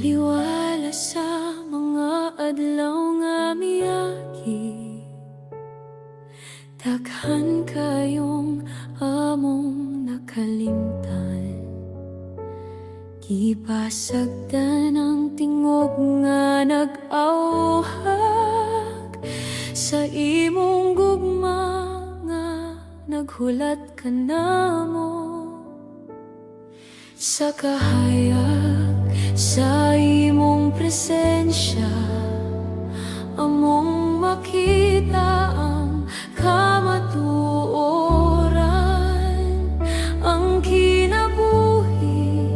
Taliwala sa mga adlaw nga miyagi, daghan kayong among nakalimtan. Gibasagdan ang tingog nga nag-auhag sa imong gugma nga naghulat ka namo. Sa kahayag sa imong presensya, among makita ang kamatuoran. Ang kinabuhi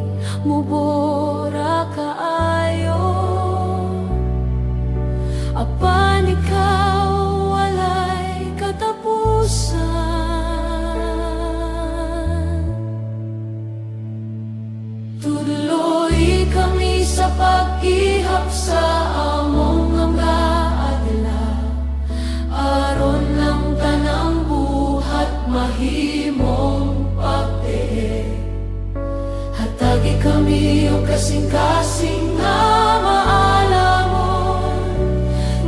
mubora kaayo, apan ikaw walay katapusan. Tuloy kami sa pag-ihap sa among mga adlaw, aron lang tanang buhat mahimong pagtihi. Hatagi kami o kasing-kasing nga maalamon,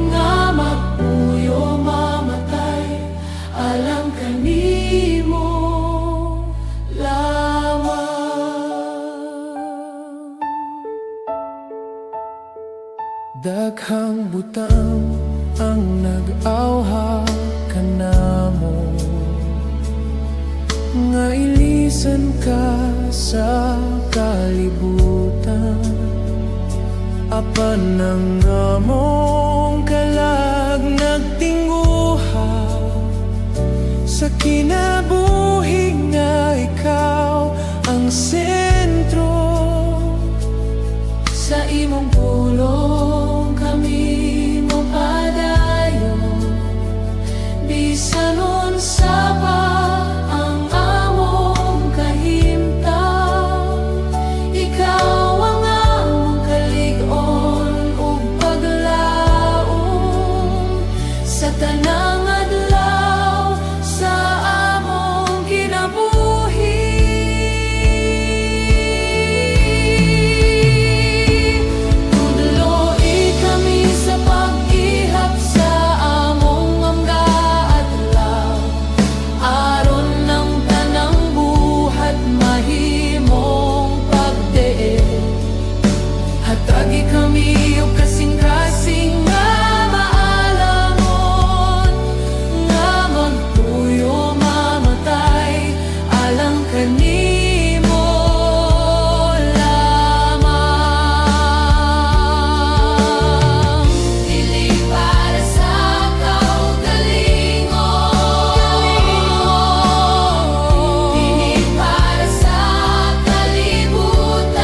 nga magpuyo mamatay alang kanimo lamang. Daghang butang ang nag-awha kanamo, nga ilisan ka sa kalibutan. Apan ang among kalag nagtinguha sa kinabuhi nga ikaw ang sentro. Sa imong pulong kami mapadayon, bisan unsa pa ang among kahimtang. Ikaw ang among kalig-on ug paglaom sa tanang adlaw sa among kinabuhi. Hatagi kami o kasing-kasing nga maalamon, nga magpuyo mamatay alang kanimo lamang. Dili para sa kaugalingon, dili para sa kalibutan,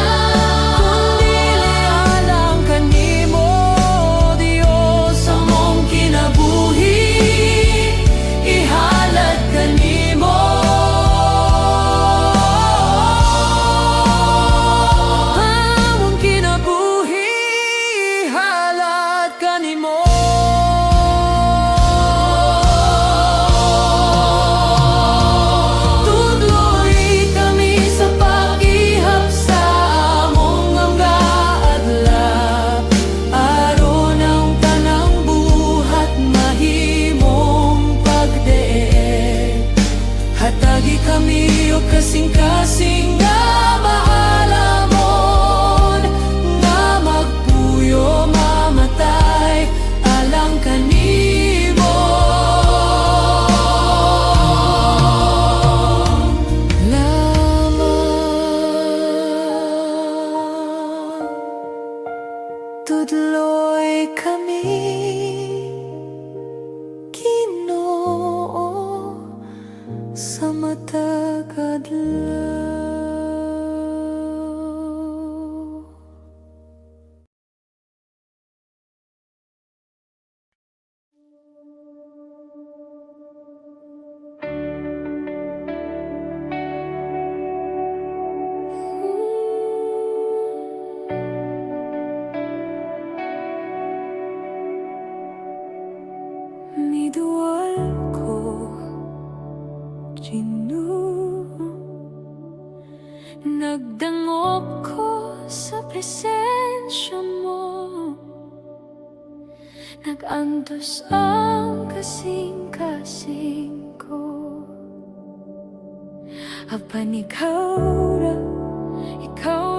kami o kasing-kasing nga maalamon, nga magpuyo mamatay alang kanimo lamang. Tudloy kami sa matag adlaw. Miduwal ko Nagdangop ko sa presensya presensya mo. Nag-antos ang kasing-kasing ko. Apan ikaw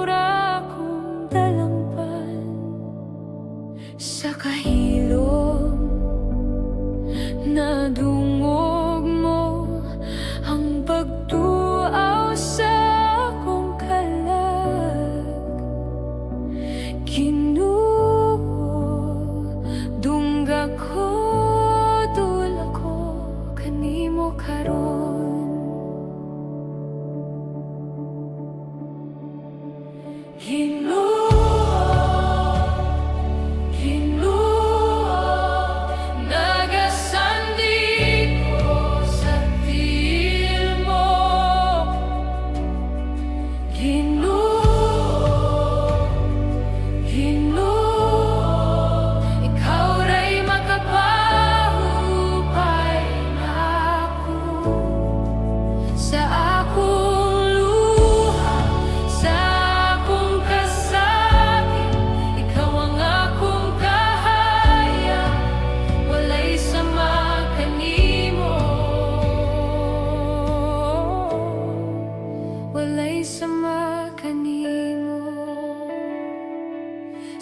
ra kong dalampan sa kahilom na dungog mo ang pagtuaw sa akong kalag. Ginoo, dunggak ko, dula ko kanimo karon.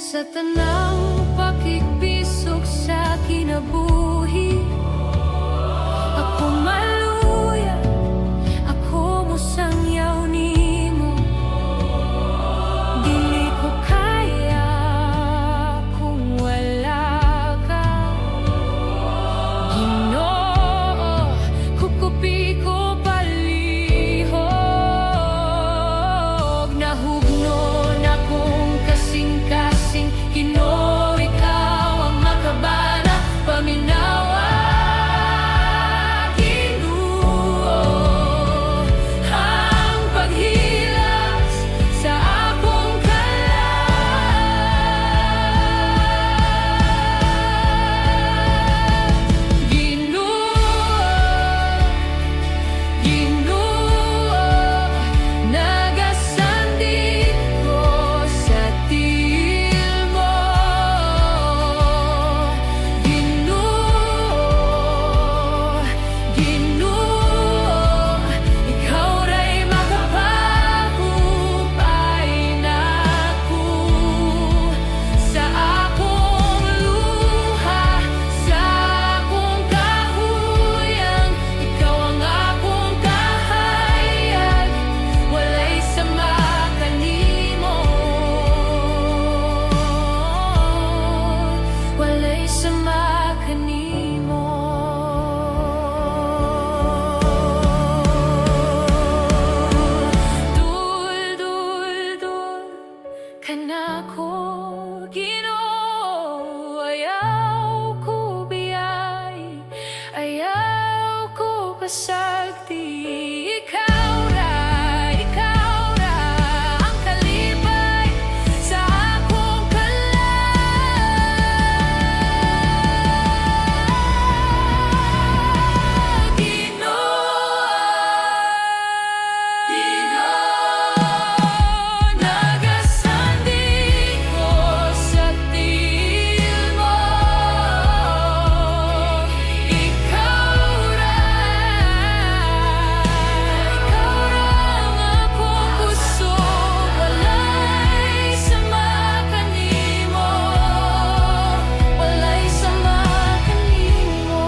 Sa tanang pakigbisog sa kinabuhi, ako maluya, ako musangyaw nimo. Dili ko kaya kung wala ka. Ginoo, kukupi ko palihog. Nahugno na kong kasing-kasing. Ginoo, ikaw ang makabana, paminawa. Ginoo, ang paghilas sa akong kalag. Ginoo, nagasandit ko sa tiil mo. Ginoo, ikaw ra'y makapagupay nako sa akong luha, sa akong kahuyang. Ikaw ang akong kahayag, walay sama kanimo. Walay sama kanimo. Dul kanako, Ginoo. Ayaw ko biyay, ayaw ko pasagdi. Ikaw ra ang kalipay sa akong kalag. Ginoo, nagasandit ko sa tiil mo. Ikaw ra ang akong puso, walay sama kanimo. Walay sama kanimo.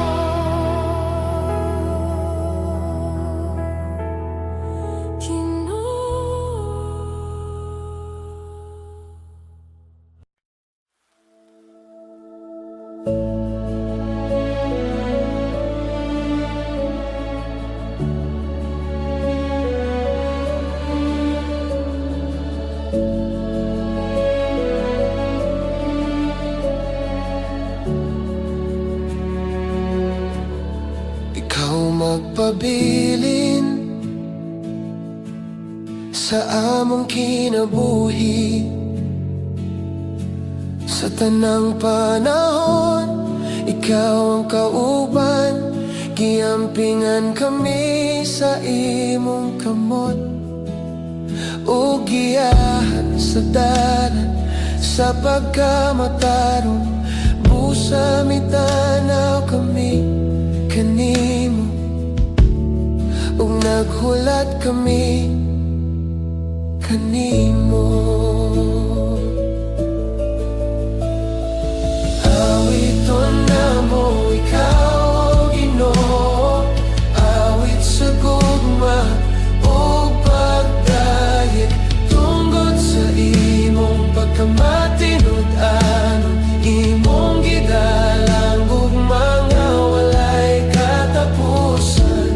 Ikaw magpabilin sa among kinabuhi. Sa tanang panahon, ikaw ang kauban. Giampingan kami sa imong kamot, o giyahan sa dalan sa pagkamatarong busa mitanaw kami kanimo ug naghulat kami kanimo. Awiton na mo ikaw o Ginoo, awit sa gugma o pagdayeg tungod sa imong pagkamatinud-anon, imong gidalang gugma nga walay katapusan.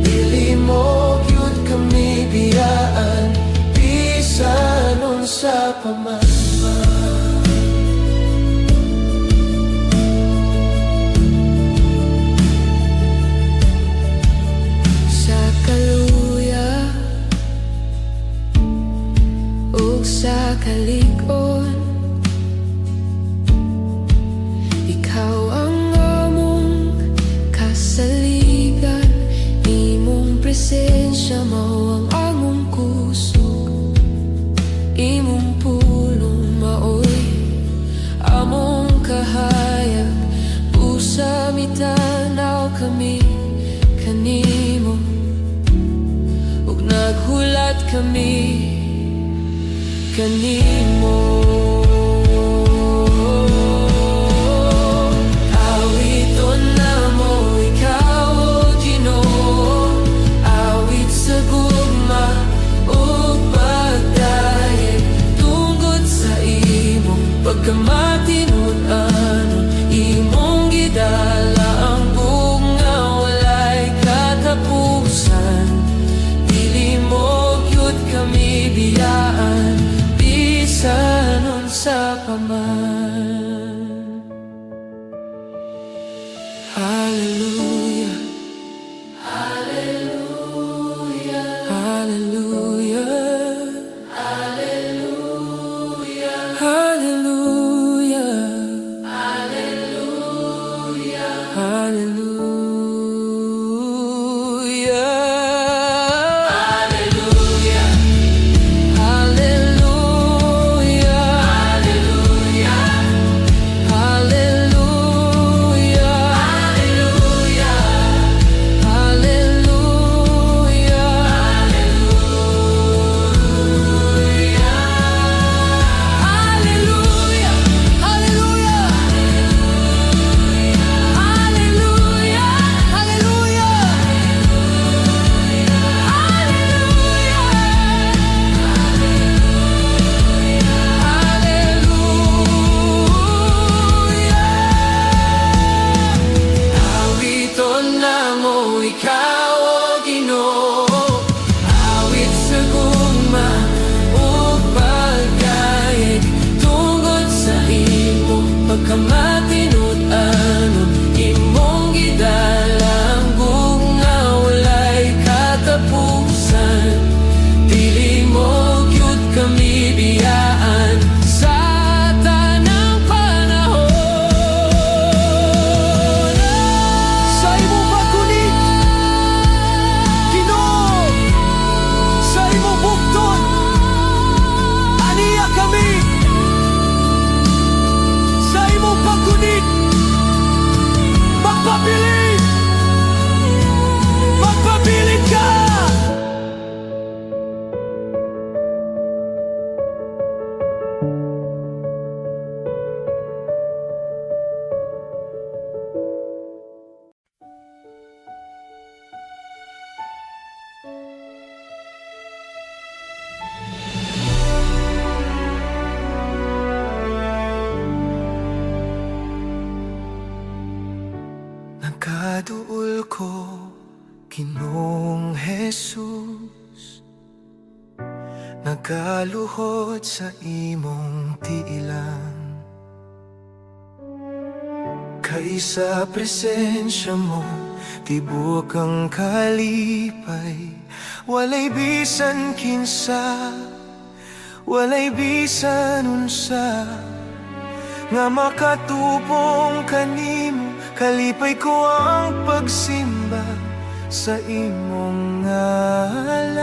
Dili mo gyud kami biyaan bisan unsa pa man. Sa kalig-on, ikaw ang among kasaligan, imong presensya mao ang among kusog, imong pulong maoy among kahayag, busa mitanaw kami kanimo ug naghulat kami kanimo. Awiton na mo ikaw o Ginoo, awit sa gugma o pagdayeg tungod sa imong pagkamatinud-anon, imong gidala ang bunga walay katapusan. Dili mo gyud kami biyaan bisan unsa pa man. Hallelujah, hallelujah, hallelujah, hallelujah, hallelujah, hallelujah, hallelujah. Ikaw o Ginoo, awit sa gugma o pagdayeg tungod sa imong pagkamatinud-anon, imong gidalang gugma walay katapusan. Dili mo gyud kami biyaan sa tanang panahon. Sa imong pagkunit sa imong bugton, aniya kami. Sa imong pagkunit, magpabilin, magpabilin ka. Nagkaduol ko, Ginoong Jesus, nagaluhod sa imong tiilan. Kay sa presensya mo, tibok ang kalipay, walay bisan kinsa, walay bisan unsa, nga makatubong kanimo. Kalipay ko ang pagsimba sa imong ngalan.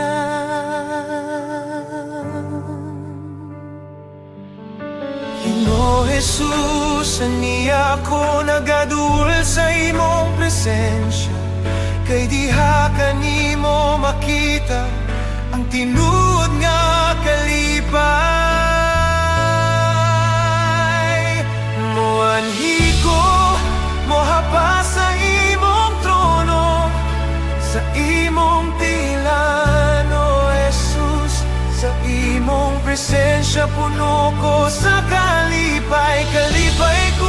Jesus, aniya ko nagadul sa imong presensya. Kay diha kanimo makita ang tinuod nga kalipay. Moanhi ko, mohapa sa imong trono, sa imong tilan, O Jesus. Sa imong presensya puno ko sa kalipay. Kalipay ko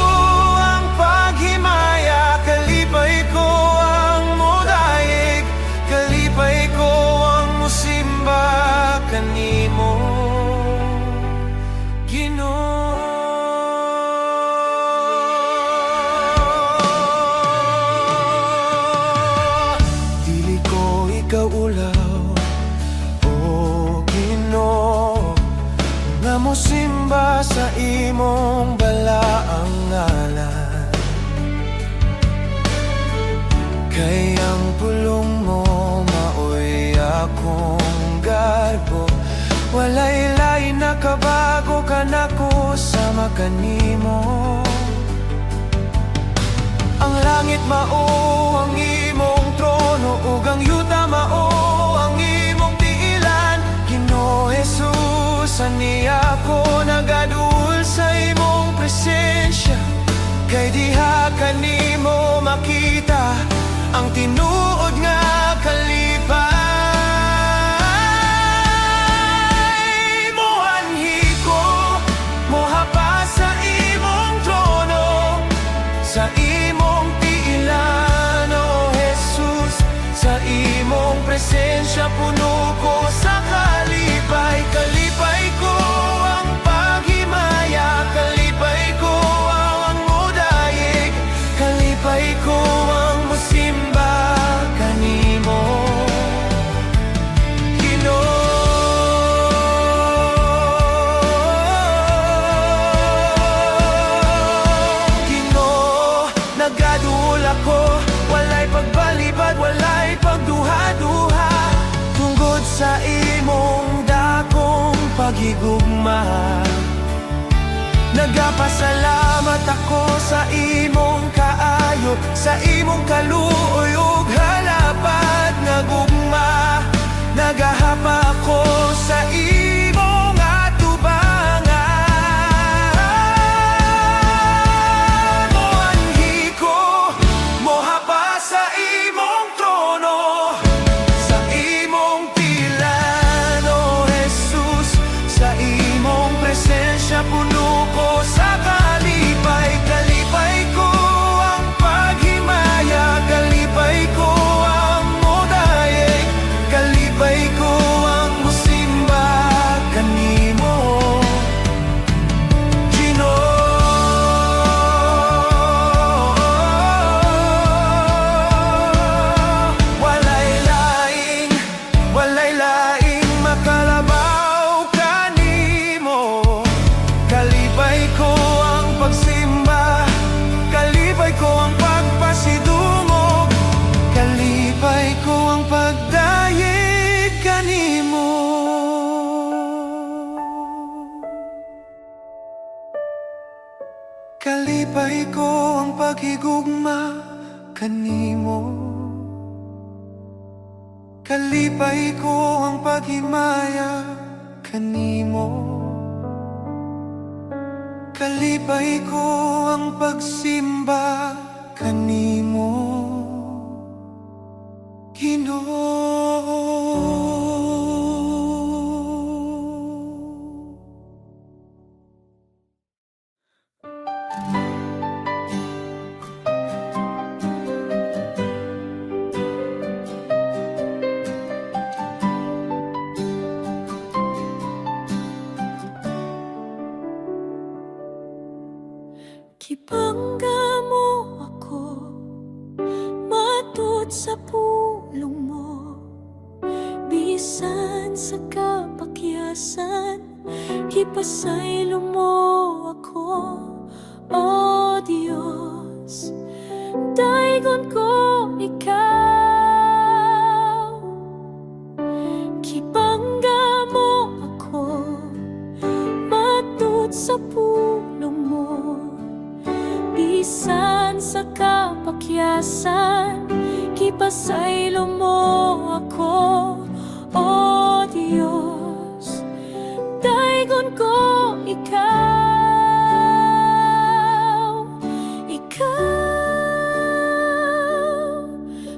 ang paghimaya, kalipay ko ang modayeg, kalipay ko ang musimba kanimo, Ginoo. Dili ko ikaw ulaw, O Ginoo, nga mosimba sa imong balaang ngalan. Kay ang pulong mo maoy akong garbo, walay lain na kabago ka nako sama kanimo. Ang langit mao ang imong trono, ug ang yuta mao ang imong tiilan. Ginoo Jesus, aniya ko nagadul sa imong presensya. Kay diha kanimo makita ang tinuod nga kalipay. Moanhi ko, mohapa sa imong trono, sa imong tiilan, O Jesus. Sa imong presensya puno ko sa kalipay. Kalipay ko ang paghimaya, kalipay ko ang modayeg, kalipay ko ang musimba kanimo, Ginoo. Ginoo, nagadul ako, walay pagbalibad, walay pagduha-duha, tungod sa imong dakong paghigugma. Nagapasalamat ako sa imong kaayo, sa imong kaluoy ug halapad nga gugma. Nagahapa ako sa imong atubangan. Moanhi ko, mohapa sa imong trono, sa imong tilan, O Jesus. Sa imong presensya puno ko sa kalipay. Kalipay ko ang paghimaya, kalipay ko ang modayeg, kalipay ko ang musimba kanimo, Ginoo. Walay laing makalabaw kanimo. Kalipay ko ang pagsimba, kalipay ko ang pagpasidungog, kalipay ko ang pagdayeg kanimo. Kalipay ko ang paghigugma kanimo, kalipay ko ang paghimaya kanimo, kalipay ko ang pagsimba kanimo, Ginoo. Gibangga mo ako, matud sa pulong mo. Bisan sa kapakyasan, gipasaylo mo ako, O Diyos. Daigon ko ikaw, gibangga mo ako, matud sa pulong pulong mo. Bisan sa kapakyasan, kipasaylo mo ako, O Diyos. Daigon ko ikaw,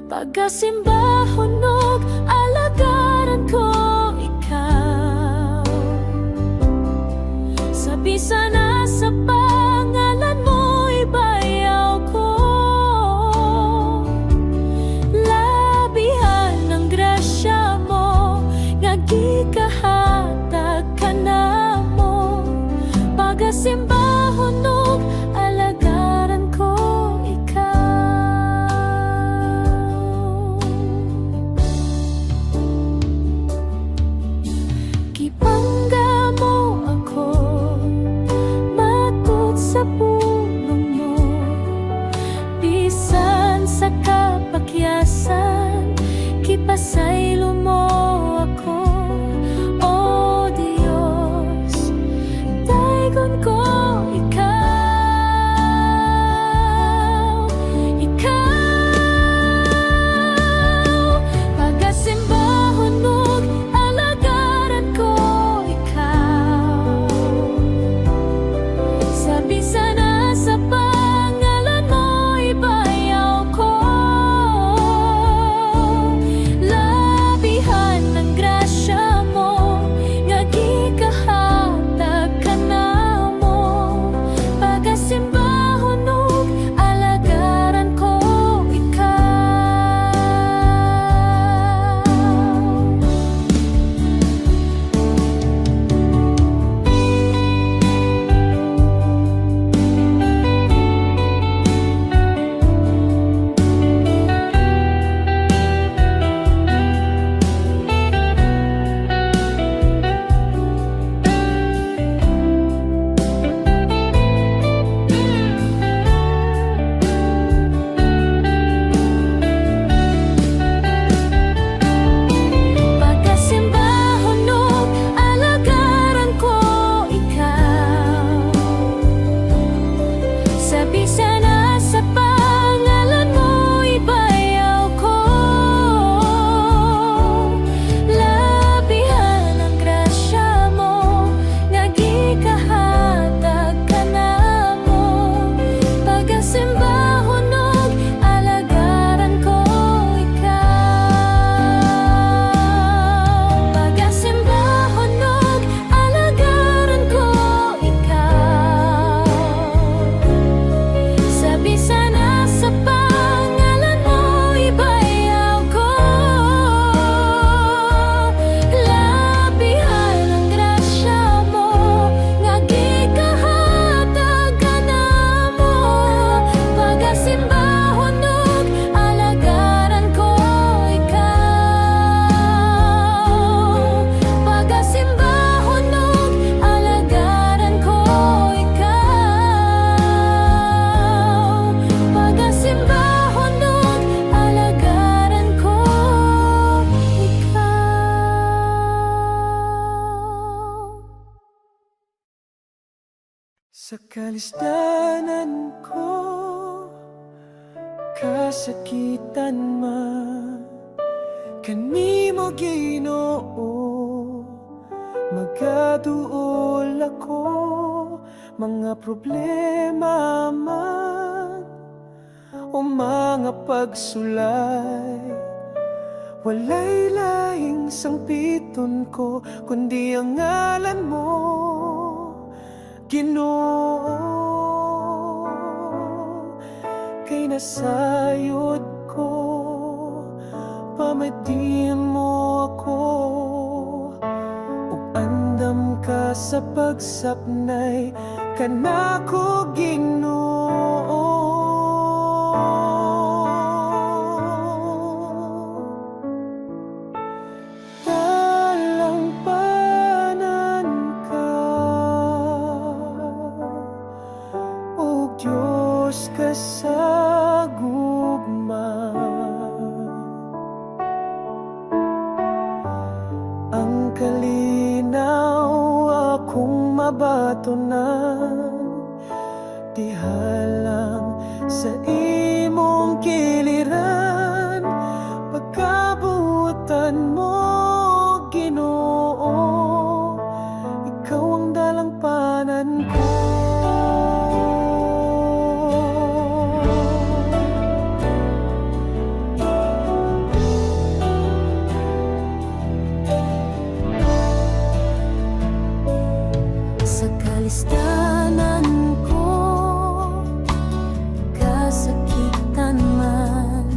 pagkasimba hunog, alagaran ko ikaw. Sa bisa na sa pangalan mo, ibayaw ko. Labihan ng grasya mo, nga gikahatag ka na mo. Pagkasimba hunog, alagaran ko ikaw. Gibangga mo ako, matud sa pulong mo. Bisan sa kapakyasan, kipasaylo mo ako, O Diyos. Daigon ko ikaw, pagkasimba hunog, alagaran ko ikaw. Sa bisa na sa pangalan mo, ibayaw ko. Labihan ng grasya mo, nga gikahatag ka na mo. Pagkasimba hunog, alagaran ko ikaw. Pagkasimba hunog, alagaran ko ikaw. Sa bisa na sa pangalan mo, ibayaw ko. Labihan ng grasya mo, nga gikahatag ka na mo. Pagkasimba hunog, alagaran ko ikaw. Pagkasimba hunog, alagaran ko ikaw. Sa bisa na sa pangalan mo, ibayaw ko. Labihan ng grasya mo, nga gikahatag ka na mo. Pagkasimba hunog, alagaran ko ikaw. Pagkasimba hunog, alagaran ko ikaw. Pagkasimba hunog, alagaran ko ikaw. Sa kalisdanan ko, kasakitan man, kanimo Ginoo, magaduol ako. Mga problema man o mga pagsulay, walay laing sangpiton ko, kundi ang ngalan mo, Ginoo. Kay nasayod ko, pamadiin mo ako, ug andam ka sa pagsapnay, kanako Ginoo. Talampanan ka, o Diyos ka sa gugma. Ang kalinaw akong mabasa, mabatonan, dihalang sa imong kiliran, pagkabutan mo, Ginoo, ikaw ang dalangpanan ko. Sa kalistanan ko, kasakitan man,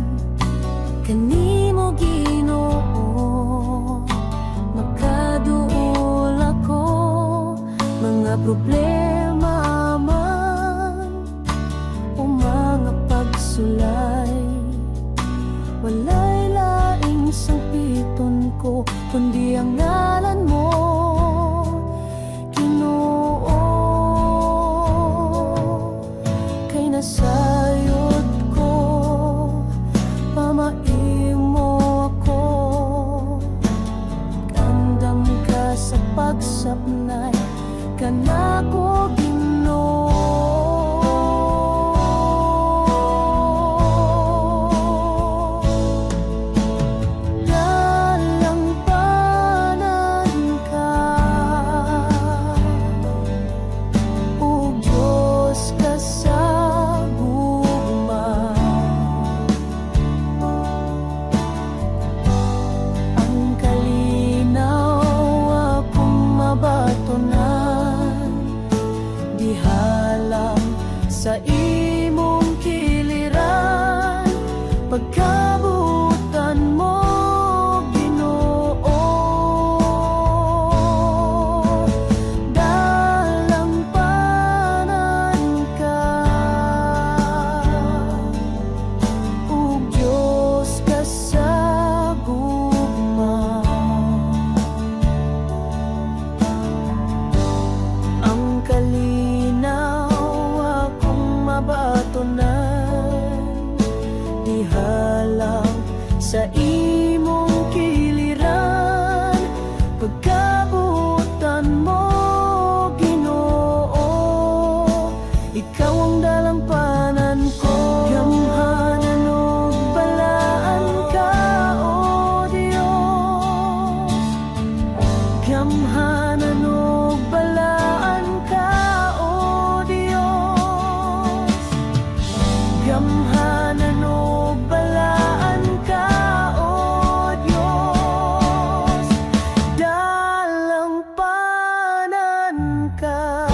kanimo Ginoo, makaduol ako, mga problema man o mga pagsulay, walay laing sangpiton ko, kundi ang ngalan mo, sayod ko, pamaimo ako, kandam ka sa pagsapnay, kanako Ginoo. Dalangpanan ka, o Diyos ka sa sa imong kiliran, pagkabutan mo, Ginoo, dalangpanan ka, o Diyos ka sa gugma, ang kalinaw mabatonan, dihalang sa imong kiliran, pagkabutan mo, Ginoo, ikaw ang dalangpanan ko. Gamhanan og balaan ka, o Dios, gamhanan og balaan ka, o Dios, gamhanan og balaan ka, o Diyos, dalangpanan ka,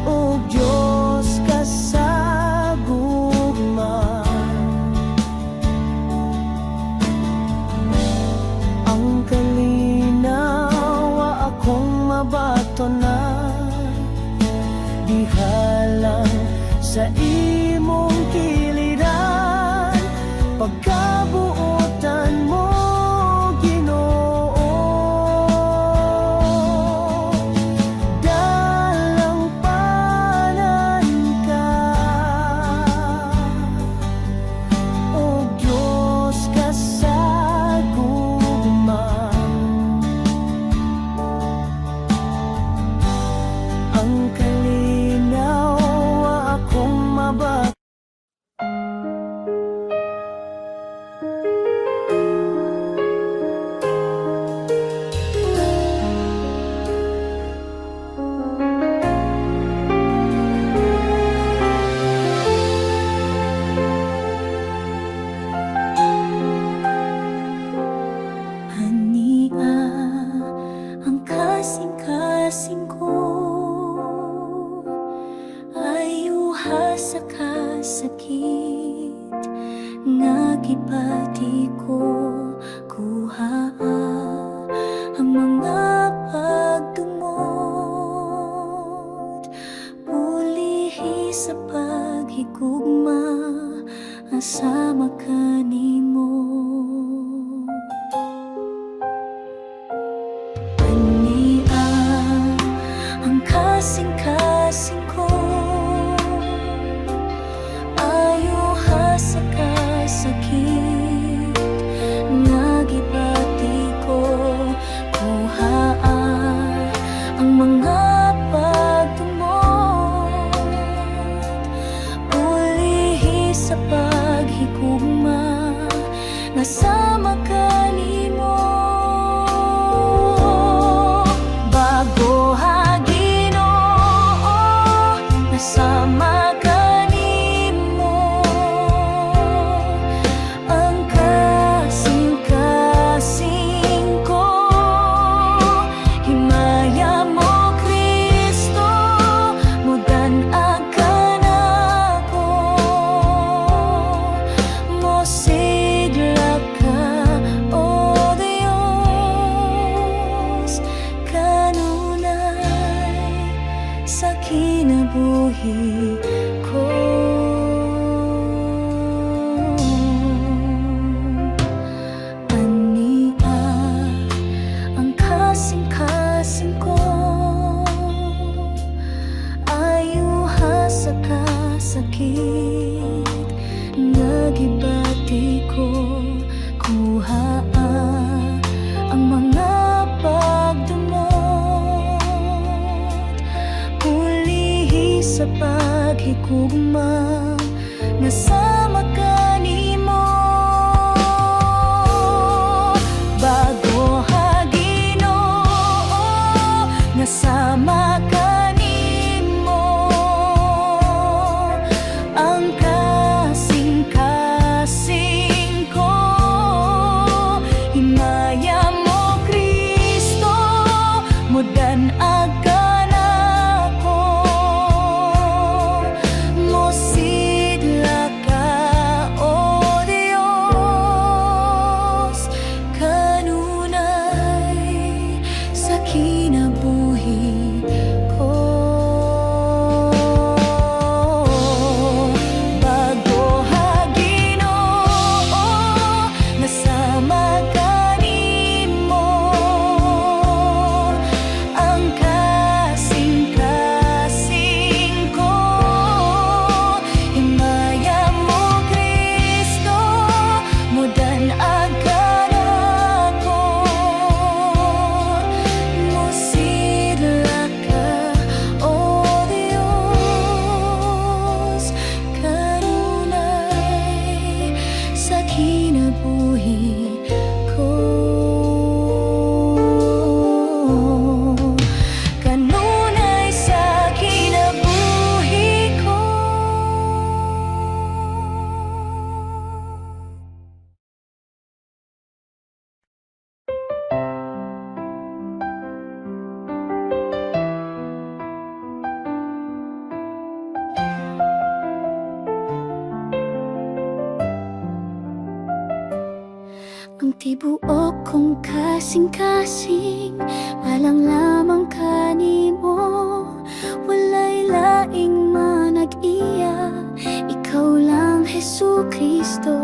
o Diyos ka sa gugma, ang kalinaw akong mabatonan, dihalang sa imong kiliran, pagkabuotan mo, Ginoo, dalangpanan ka, o Diyos ka sa gugma, ang kalinaw akong mabat. Hania ang kasing-kasing ko, ayuha sa kasakit, nga gipati ko kuhaa ang mga pagdumot, pulihi sa paghigugma, asama kanimo. Hania ang kasing-kasing ko, ayuha sa kasakit, nga gibati ko kuhaa sama kanimo. Bago ha Ginoo, nasama kanimo. Ang kasing-kasing ko, himaya mo Kristo, mudan akan ako. Mosigla ka, O Diyos, kanunay sa kinabuhi ko. Ania ang kasing-kasing ko, ayuha sa kasakit nga gibati ko. Kuha ang mga pagdumot, pulihi sa paghigugma, nasama kanimo. Bago ha Ginoo, nasama kanimo. Ang kasing-kasing ko, himaya mo Kristo, mudan akan ako. Mosidla ka, O Diyos, kanunay sa kinabuhi ko. Bago ha Ginoo, nasama kanimo. Ang kasing-kasing ko, himaya mo Kristo, mudan akan ako. Mosidla ka, O Diyos, kanunay sa kinabuhi ko. Kanunay sa kinabuhi ko. Ang tibuok kong kasing-kasing, alang lamang kanimo. Walay laing manag-iya, ikaw lang Hesu Kristo.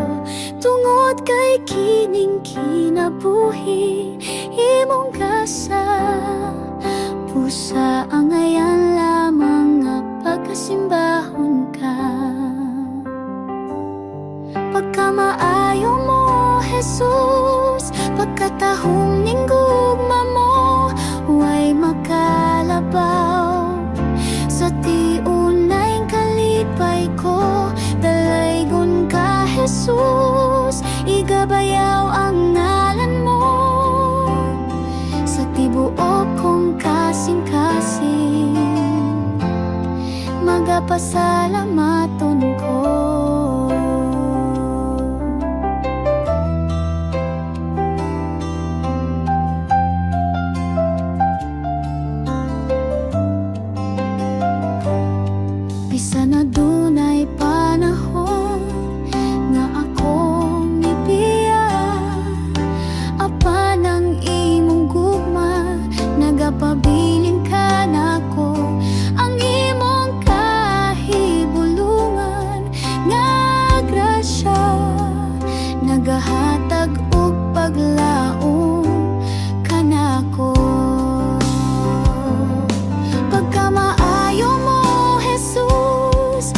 Tungod kay kining kinabuhi, imong gasa pusa ang ayan lamang nga pagkasimbahon ka. Pagkamaayo mo Jesus, pagkatahong ning gugma mo, huway makalabaw. Sa tiunay kalipay ko, dalaygon ka Jesus, igabayaw ang ngalan mo. Sa tibuok kong kasing-kasing, magapasalamaton ko. Bisan na dunay panahon nga akong ipiya, apan ang imong gugma, nagapabilin ka nako. Ang imong kahibulungan nga grasya, nagahatag og paglaom kanako. Pagkamaayo mo Jesus,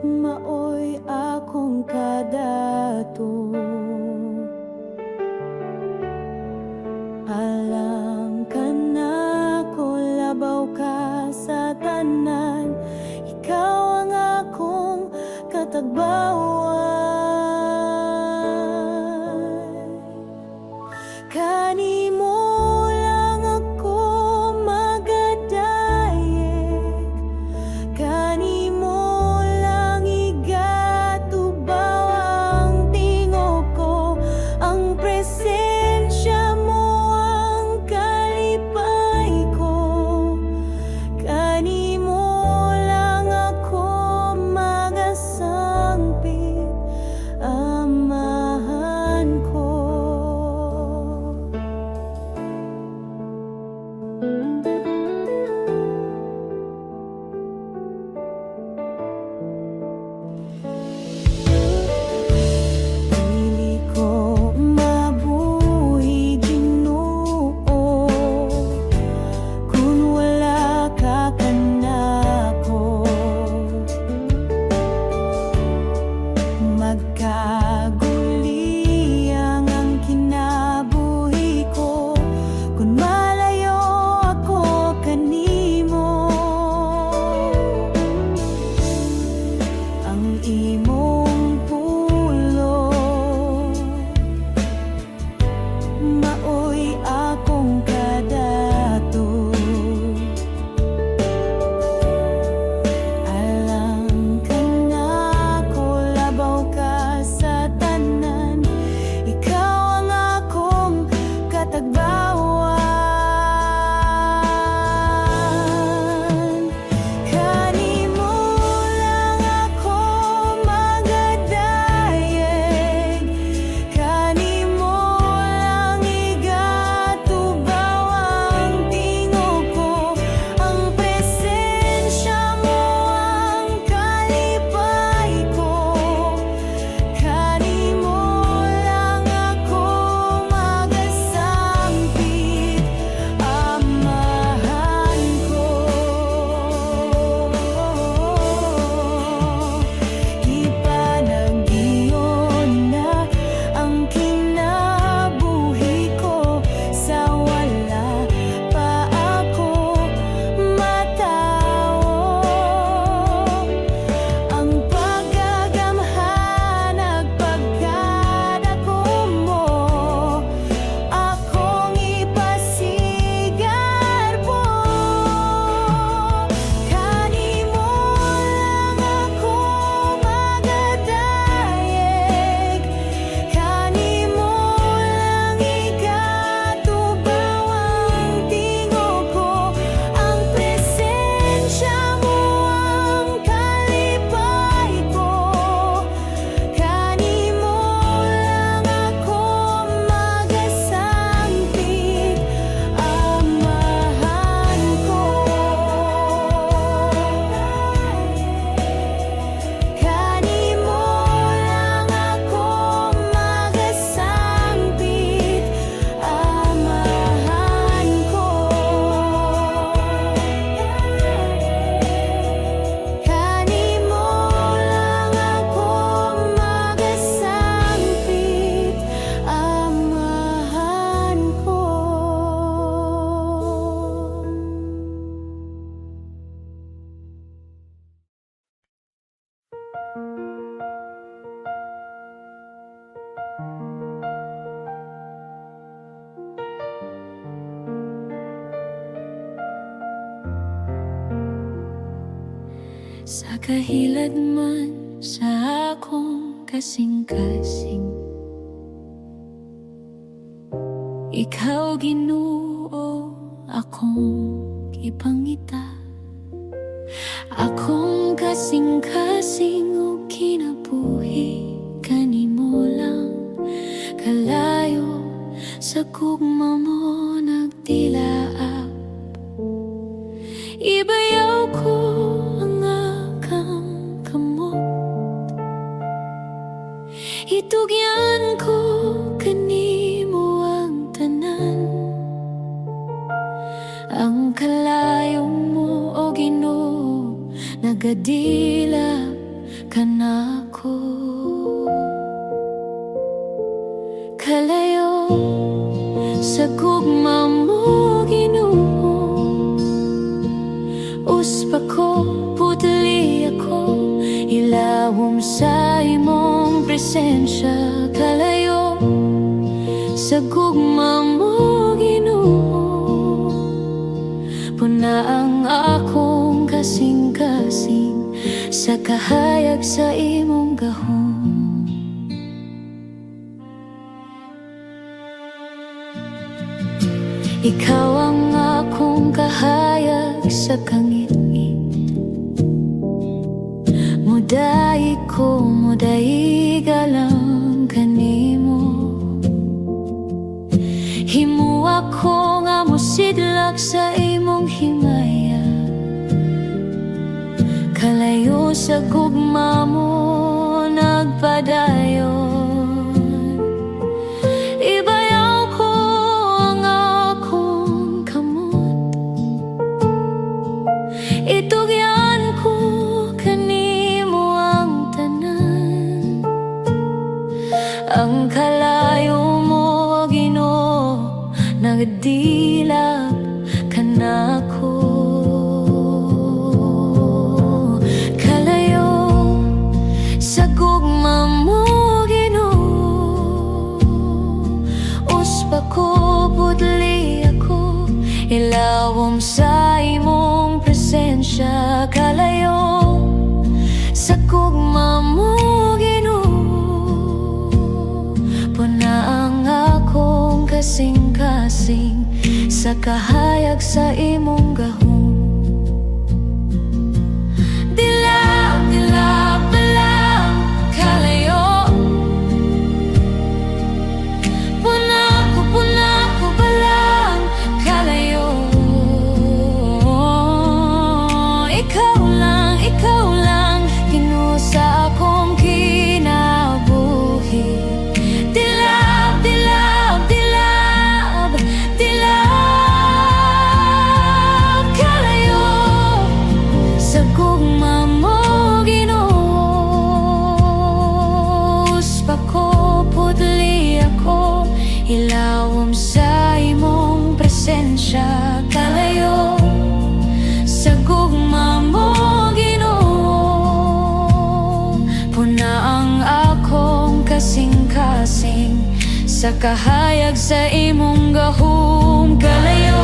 maoy akong kadato. Alam ka na ko labaw ka sa tanan, ikaw ang akong katagbawan. Kanimo lang ako magadayeg, kanimo lang igatubaw ang tingog ko, ang presensya mo ang kalipay ko. Kanimo lang ako magasangpit, amahan ko. Dili ko mabuhi, Ginoo, kung wala ka kanako. Magkaguliyang ang kinabuhi ko kung malayo ako kanimo. Ang imong pulo maoy akong kadato. Alam ka na ko labaw ka sa tanan, ikaw ang akong katagbawan. Kanimo lang ako magadayeg, kanimo lang igatubaw ang tingog ko, ang presensya mo ang kalipay ko. Kanimo lang ako magasangpit, amahan ko. Ipanagdiyon na ang kinabuhi ko, sa wala pa ako matawo. Ang pagagamhan at pagkadako mo, akong ipasigar po. Kanimo lang ako magadayeg, kanimo lang igatubaw ang tingog ko, ang presensya mo ang kalipay ko. Kanimo lang ako magasangpit, amahan ko. Kanimo lang ako magasangpit, amahan ko. Kanimo lang ako magasangpit, amahan ko. Sa kahilad man sa akong kasing-kasing, ikaw Ginoo akong ipangita. Akong kasing-kasing o kinabuhi, kanimo lang kalayo sa gugma mo nagtilaap. Ibayaw ko ang akang kamot, itugyan ko kanimo ang tanan. Ang kalayo mo o Ginoo nagadila ka nako. Kalayo sa gugma mo, Ginoo. Uspa ko, putli ako, ilawom sa imong presensya. Kalayo sa gugma mo, Ginoo. Puna ang akong kasing-kasing sa kahayag sa imong gahom. Ikaw ang akong kahayag sa kangit-ngit. Muday ko, muday galang kanimo. Himuwa ko nga mosidlak sa imong himaya. Kalayo sa gugma mo nagpadayon. Itugyan ko kanimo ang tanan. Ang kalayo mo, Ginoo, nagdilap ka nako. Kalayo sa gugma mo, Ginoo. Uspa ko, putli ako, ilawom sa imong presensya. Kalayo sa gugma mo, Ginoo. Puna ang akong kasing-kasing sa kahayag sa imong gahom. Dilap, dilap, balang, kalayo. Puna ko balang, kalayo. Ikaw lang, Ginoo sa akong kinabuhi. Dilap, dilap, dilap, dilap, kalayo sa gugma mo, Ginoo. Uspa ko, putli ako, ilawom sa imong presensya. Kalayo sa gugma mo, kasing-kasing sa kahayag sa imong gahom. Kalayo,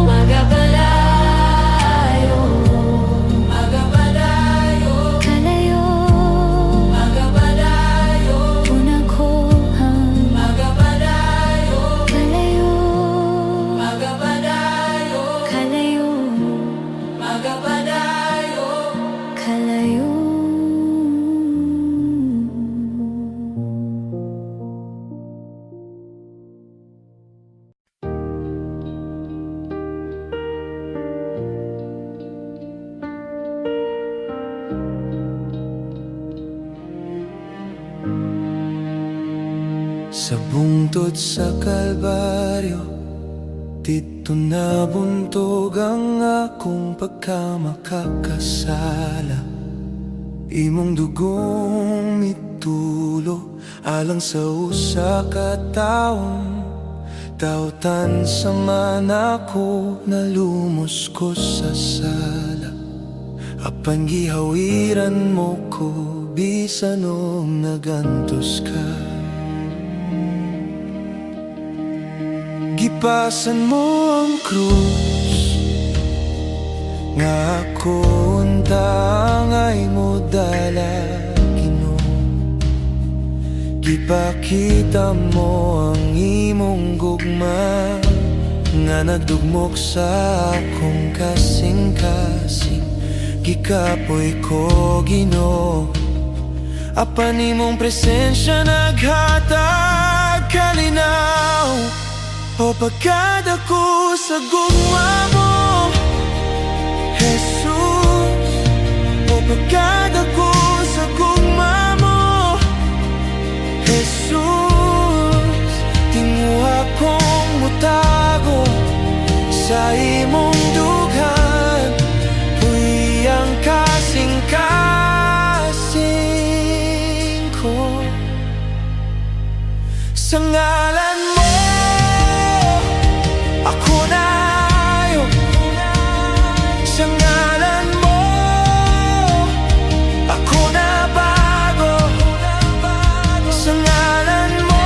magabalayo, magabalayo. Kalayo, magabalayo. Puna ko ang magabalayo. Kalayo, magabalayo. Kalayo, magabalayo. Kalayo. Sa bungtod sa Kalbaryo, dito nabuntog ang akong pagkamakakasala. Imong dugong mitulo alang sa usa ka taong tautan sa manako nalumos ko sa sala. Apan gihawiran mo ko bisan og nagantos ka. Gipasan mo ang krus nga ako untangay mo dala, Ginoo. Gipakita mo ang imong gugma nga nagdugmok sa akong kasing-kasing. Gikapoy ko, Ginoo, apan imong presensya naghatag kalinaw. O pagkada ko sa gugma mo, Jesus. O pagkada ko sa gugma mo, Jesus. Tinguha kong mutago sa imong dughan, huy ang kasing-kasing. Sa ngalan mo ako nayo. Sa ngalan mo ako nabago. Sa ngalan mo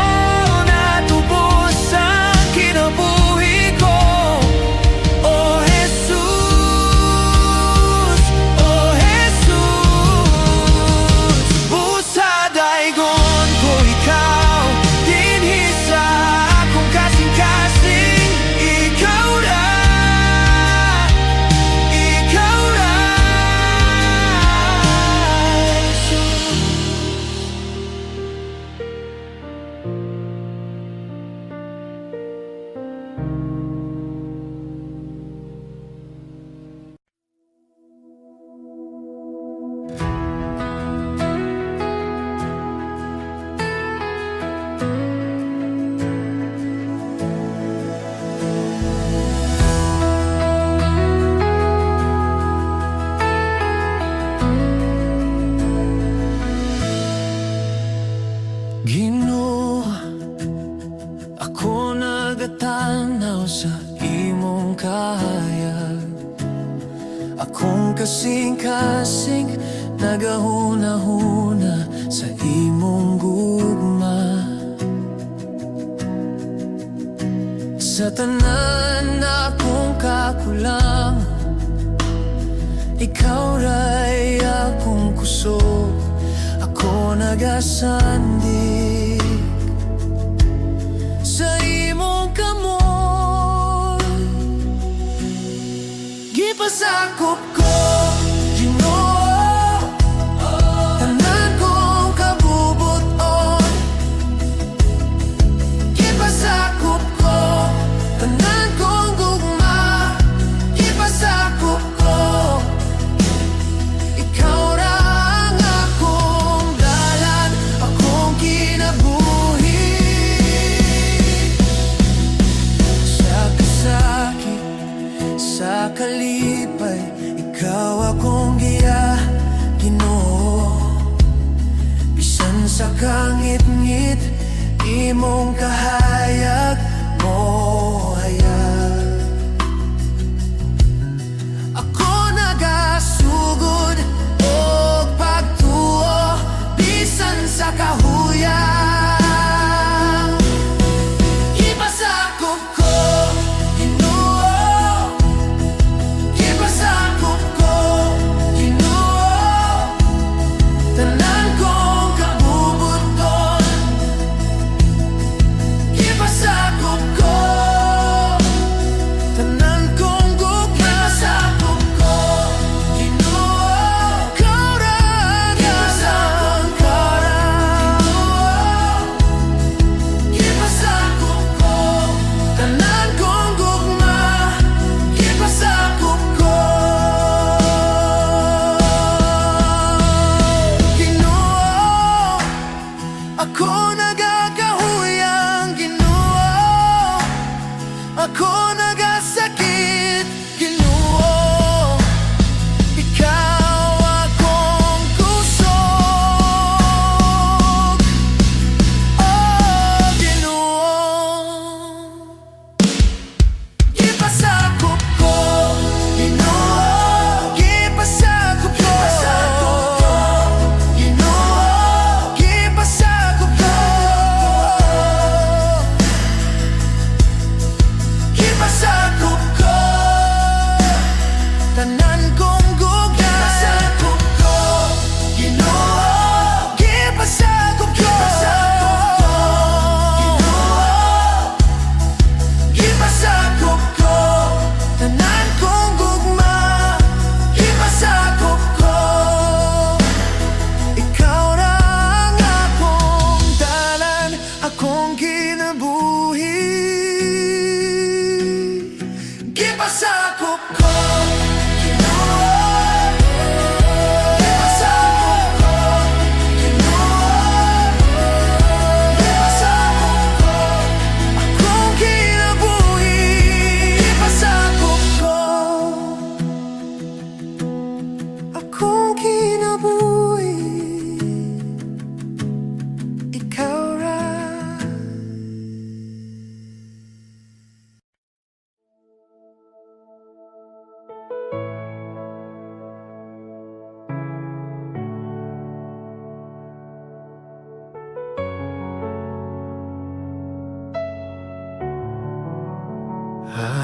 natubos ang kinabuhi ko. Oh Jesus, oh Jesus, busa daigon ko ikaw, dinhi sa akong kasing-kasing. Ikaw ra, ikaw ra, Ginoo, ako nagatanaw sa imong kahayag. Akong kasing-kasing nagahuna-huna sa imong gugma. Sa tanan na akong kakulang, ikaw ra'y akong kusog. Ako nagasandig sa imong kamot. Gipasakop ko, Ginoo, tanan kong kabubuton. Gipasakop ko, tanan kong gugma. Gipasakop ko, ikaw ra ang akong dalan, akong kinabuhi. Sa kasakit, sa kalipay, ikaw akong giya, Ginoo. Bisan sa kangit-ngit, imong kahayag mo hayag. Ako nagasugod og pagtuo, bisan sa kahuyang. Ipasakop ko, Ginoo. Ipasakop ko, Ginoo, tanan kong kabubuton. Ipasakop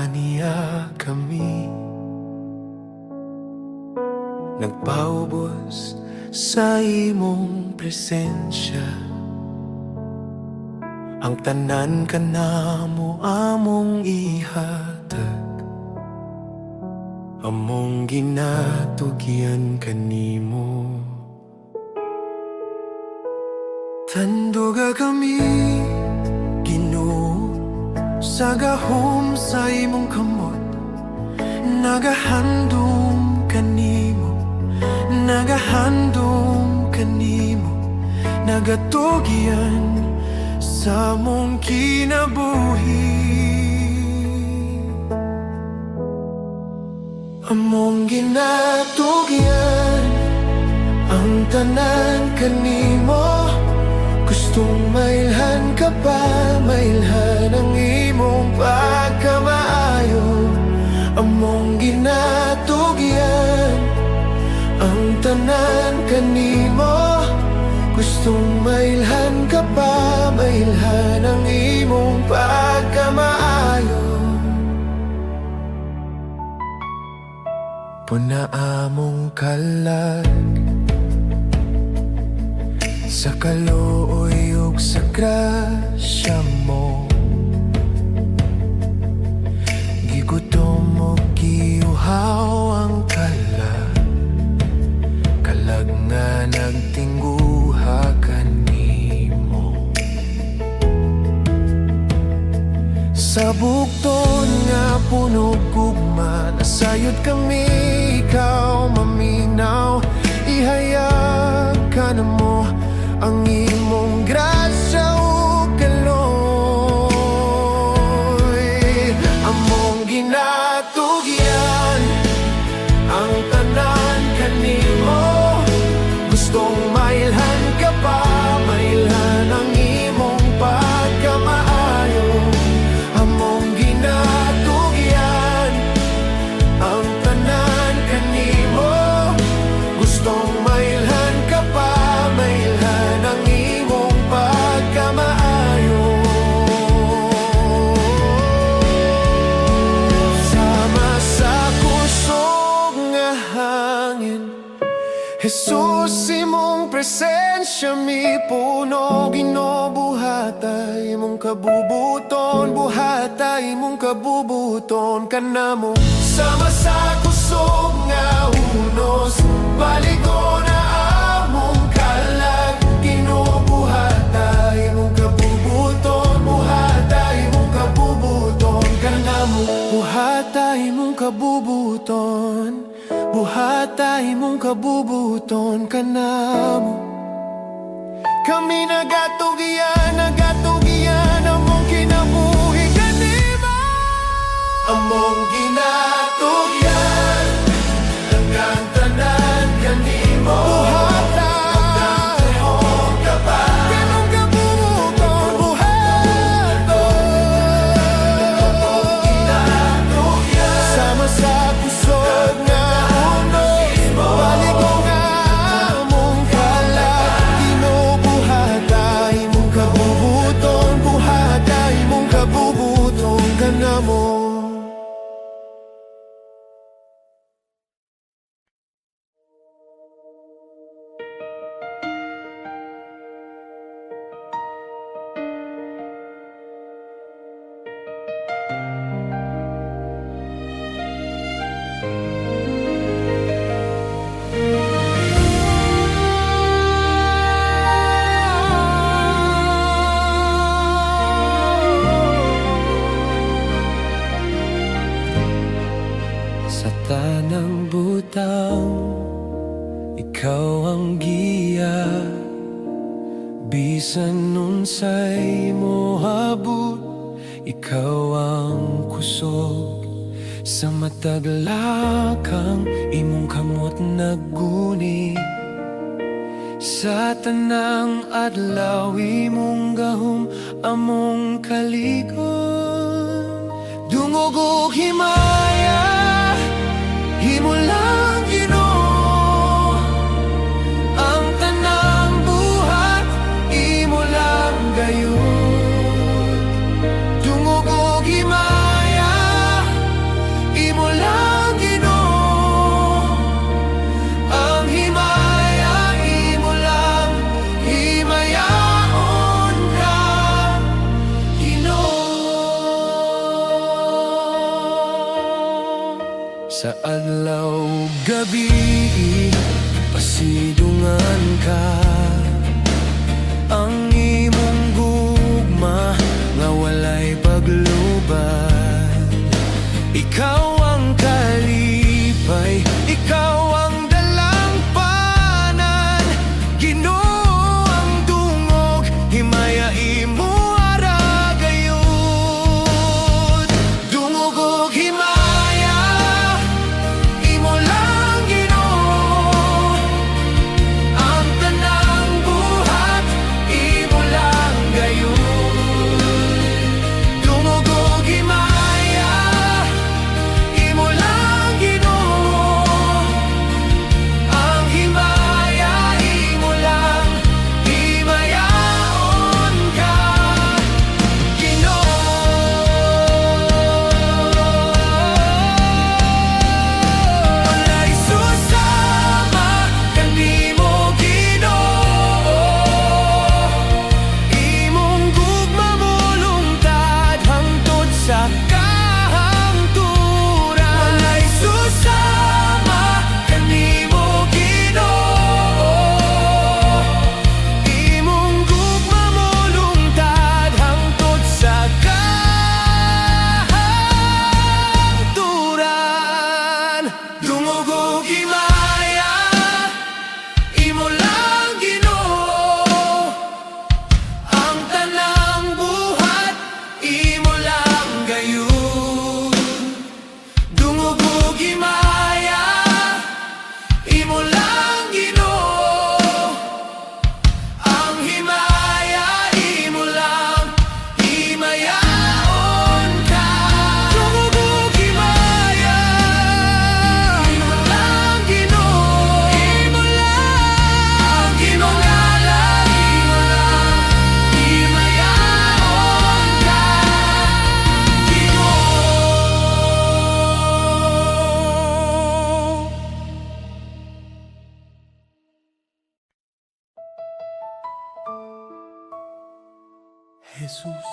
niya kami, nagpaubos sa imong presensya. Ang tanan ka na mo among ihatag, among ginatugyan kanimo. Tanduga kami, Ginoo, sa gahom sa imong kamot. Nagahandom kanimo, nagahandom kanimo, nagatugyan sa mong kinabuhi. Among ginatugyan ang tanan kanimo. Gustong mailhan ka pa, mailhan ang imong pagkamaayo. Among ginatugyan ang tanan kanimo. Gustong mailhan ka pa, mailhan ang imong pagkamaayo. Puna among kalag sa kaluoy ug sa grasya mo. Gigutom mo giuhaw ang kalag, kalag nga nagtingguha kanimo. Sa bukton nga punog gugma, nasayod kami ikaw maminaw. Ihayag ka na mo ang imong grasya o kaloy. Among ginatugyan ang tanan kanimo. Gustong mailhan ka pa, mailhan ang imong pagkamaayo. Among ginatugyan ang tanan kanimo. Gustong mailhan ka pa, mailhan ang imong pagkamaayo. Sama sa kusog nga hangin, Jesus, imong presensya mi puno. Ginoo, buhatay imong kabubuton, buhatay imong kabubuton kanamo. Sama sa kusog nga unos, baligo na among kalag. Ginoo, buhatay imong kabubuton, buhatay imong kabubuton kanamo. Buhatay imong kabubuton, buhatay imong kabubuton kanamo. Kami nagatugyan, nagatugyan among kinabuhi kanimo. Among ginatugyan ang tanan kanimo. Buhatay imong kabubuton, buhatay sama sa kusog nga unos, baligo nga among kalag. Ginoo, buhatay imong kabubuton, buhatay imong kabubuton kanamo. Sa tanang butang, ikaw ang giya. Bisan unsay mohabot, ikaw ang kusog. Sa matag lakang imong kamot nagguni. Sa tanang adlaw imong gahom among kaligon. Dungog ug himaya, himo lang Ginoo. Ang tanang buhat imo lang gayon. Dungog ug himaya, imo lang Ginoo. Ang himaya imo lang, himayaon ka. Tumugog himaya, imo lang Ginoo. Imo lang ang ginungalan, imo lang, himayaon ka, Ginoo. Jesus,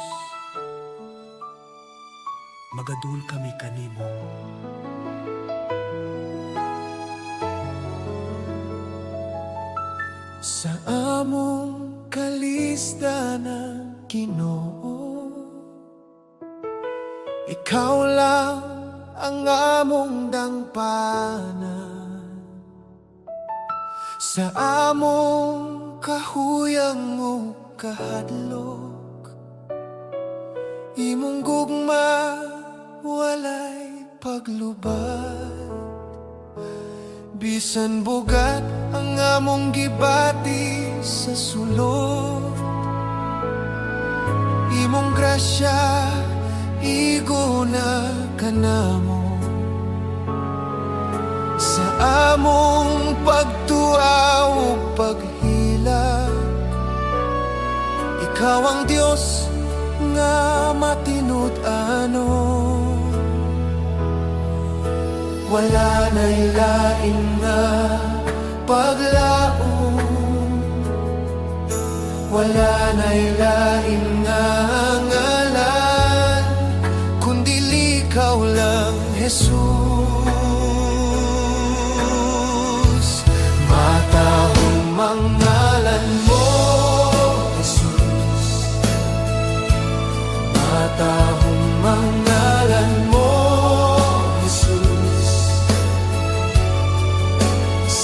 magadul kami kanimo. Sa among kalisdanan, Ginoo, ikaw lang ang among dangpanan. Sa among kahuyang o kahadlok, imong gugma walay paglubad. Bisan bugat ang among gibati sa sulod, imong grasya iguna kanamo. Sa among pagtuaw ug paghilak, ikaw ang Dios nga matinud-ano. Wala na'y lain nga paglaom, wala na'y lain nga ngalan, kundi ikaw lang, Jesus. Matahong mangalan mo, Jesus. Matahong mangalan mo, Jesus.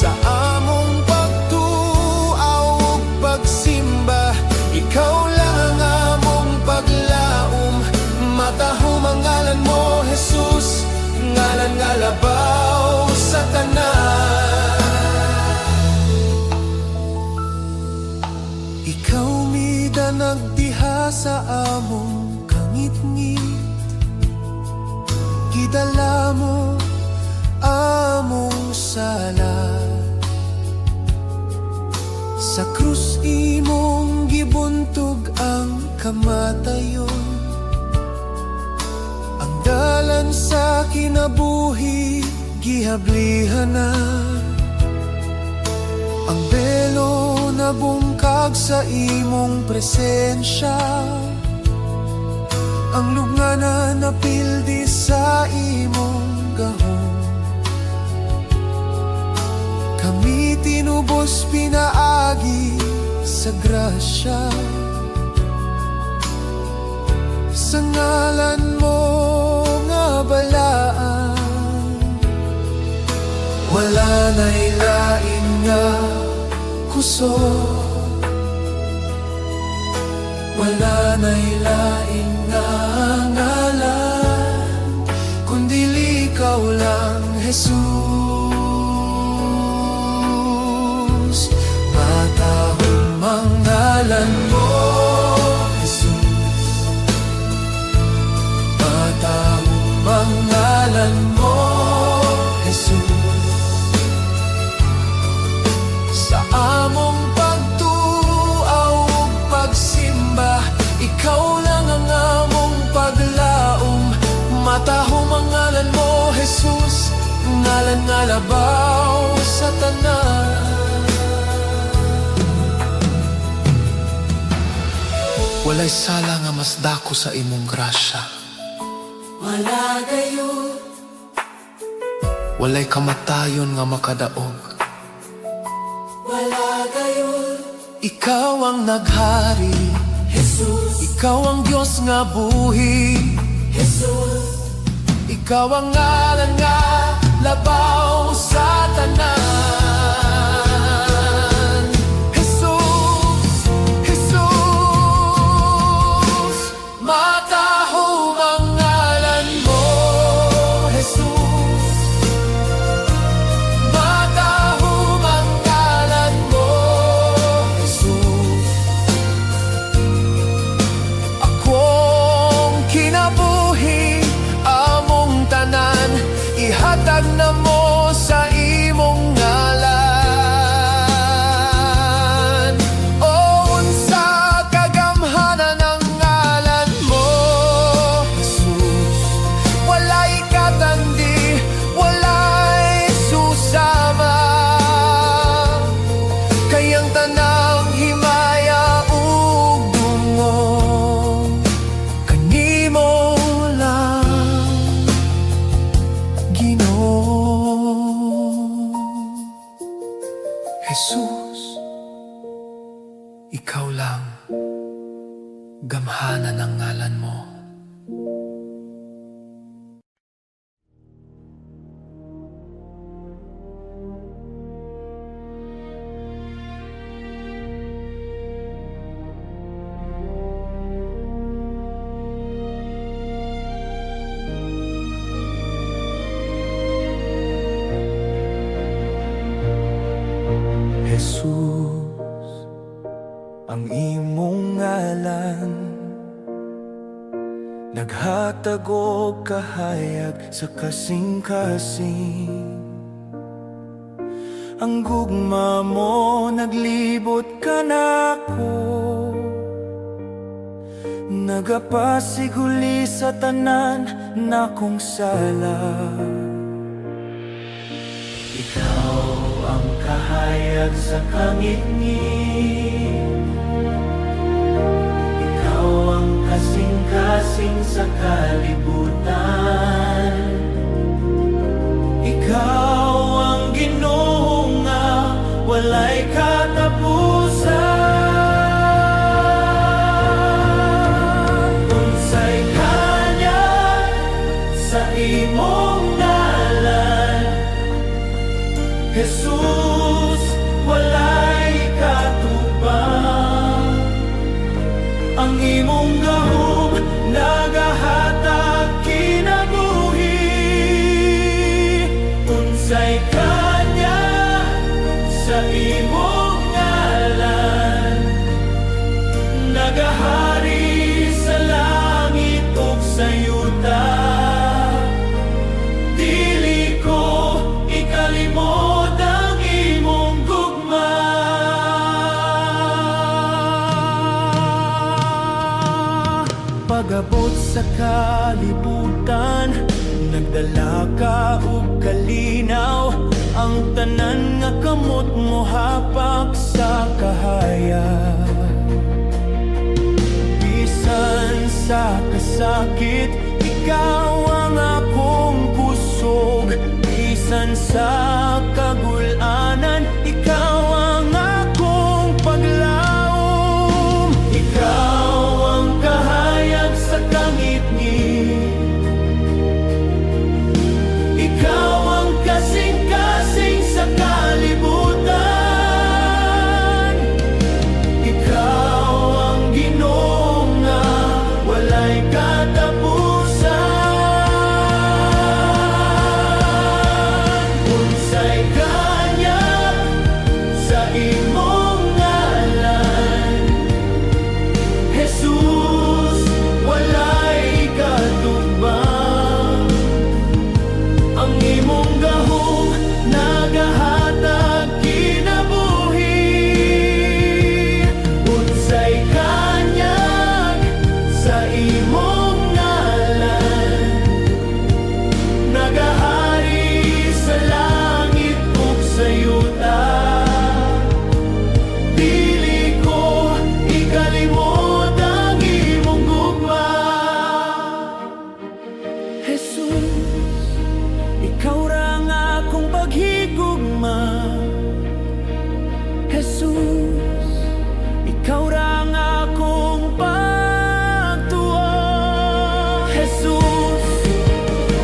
Sa among pagtuaw ug pagsimba, ikaw lang ang among paglaom. Matahong mangalan mo, Jesus, ngalan nga labaw sa tanan. Ikaw mida nagdiha sa among kangit-ngit, gidala mo among sala. Sa krus imong gibuntog ang kamatayon, ang dalan sa kinabuhi gihablihan na. Ang belo na bungkag sa imong presensya, ang lugna na napildi sa imong gahom. Kami tinubos pinaagi sa grasya, sa ngalan mo nga balaan. Wala na'y lain nga kusog, wala na'y lain nga ngalan, kundi ikaw lang, Jesus. Matahong mangalan mo, Jesus. Matahong mangalan mo, Jesus. Sa among pagtuaw ug pagsimba, ikaw lang ang among paglaom. Matahong mangalan mo, Jesus, ngalan nga labaw sa tanan. Walay sala nga mas dako sa imong grasya, Wala gayon, walay kamatayon nga makadaog. wala gayon, Ikaw ang naghari, Jesus, ikaw ang Diyos nga buhi. Jesus, Ikaw ang ngalan nga labaw sa tanan. Jesus, Jesus, matahong ang ngalan mo, Jesus. Matahong Jesus, ikaw lang, gamhana ng ngalan mo. Jesus, ang imong ngalan naghatag og kahayag sa kasing-kasing. Ang gugma mo naglibot ka nako, nagapasiguli sa tanan nakong sala. Ikaw ang kahayag sa kangit-ngit, ikaw ang kasing-kasing sa kalibutan. Ikaw ang Ginoo nga walay katapusan. Unsay kanyag sa imong ngalan, Jesus, walay katubang. Ang imong gahom nagahatag kinabuhi. Unsay kanya sa imong ngalan, nagahari sa langit ug sa yuta. Dili ko ikalimot ang imong gugma. Pag-abot sa kalibutan, nagdala ka og kalinaw. Ang tanan nga kamot mo hapak sa kahayag. Bisan sa kasakit, ikaw ang akong kusog. Bisan sa kagulanan, ikaw ang akong paglaom. Ikaw ang kahayag sa kangit-ngit, ikaw ang kasing-kasing sa kalibutan. Ikaw ang Ginoo nga walay katapusan. Unsay kanyag sa imong ngalan, Jesus, walay katubang. Ang imong gahom nagahatag kinabuhi. Unsay kanyag sa imong ngalan, nagahari sa langit ug sa yuta. Dili ko ikalimot ang imong gugma. Jesus, ikaw ra nga akong paghigugma. Jesus, ikaw ra nga akong pagtuo. Jesus,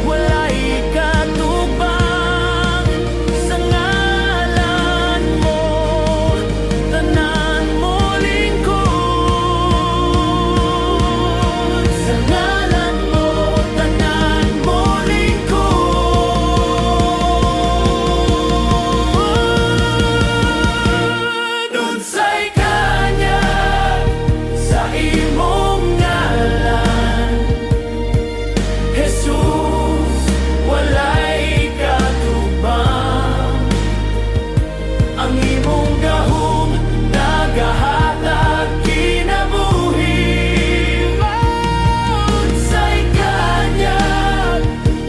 walay katubang. Sa ngalan mo, tanan mo lingkod. Sa ngalan mo, tanan mo lingkod. Unsay kanyag sa imong ngalan, Jesus, walay katubang. Ang imong gahom nagahatag kinabuhi. Unsay kanyag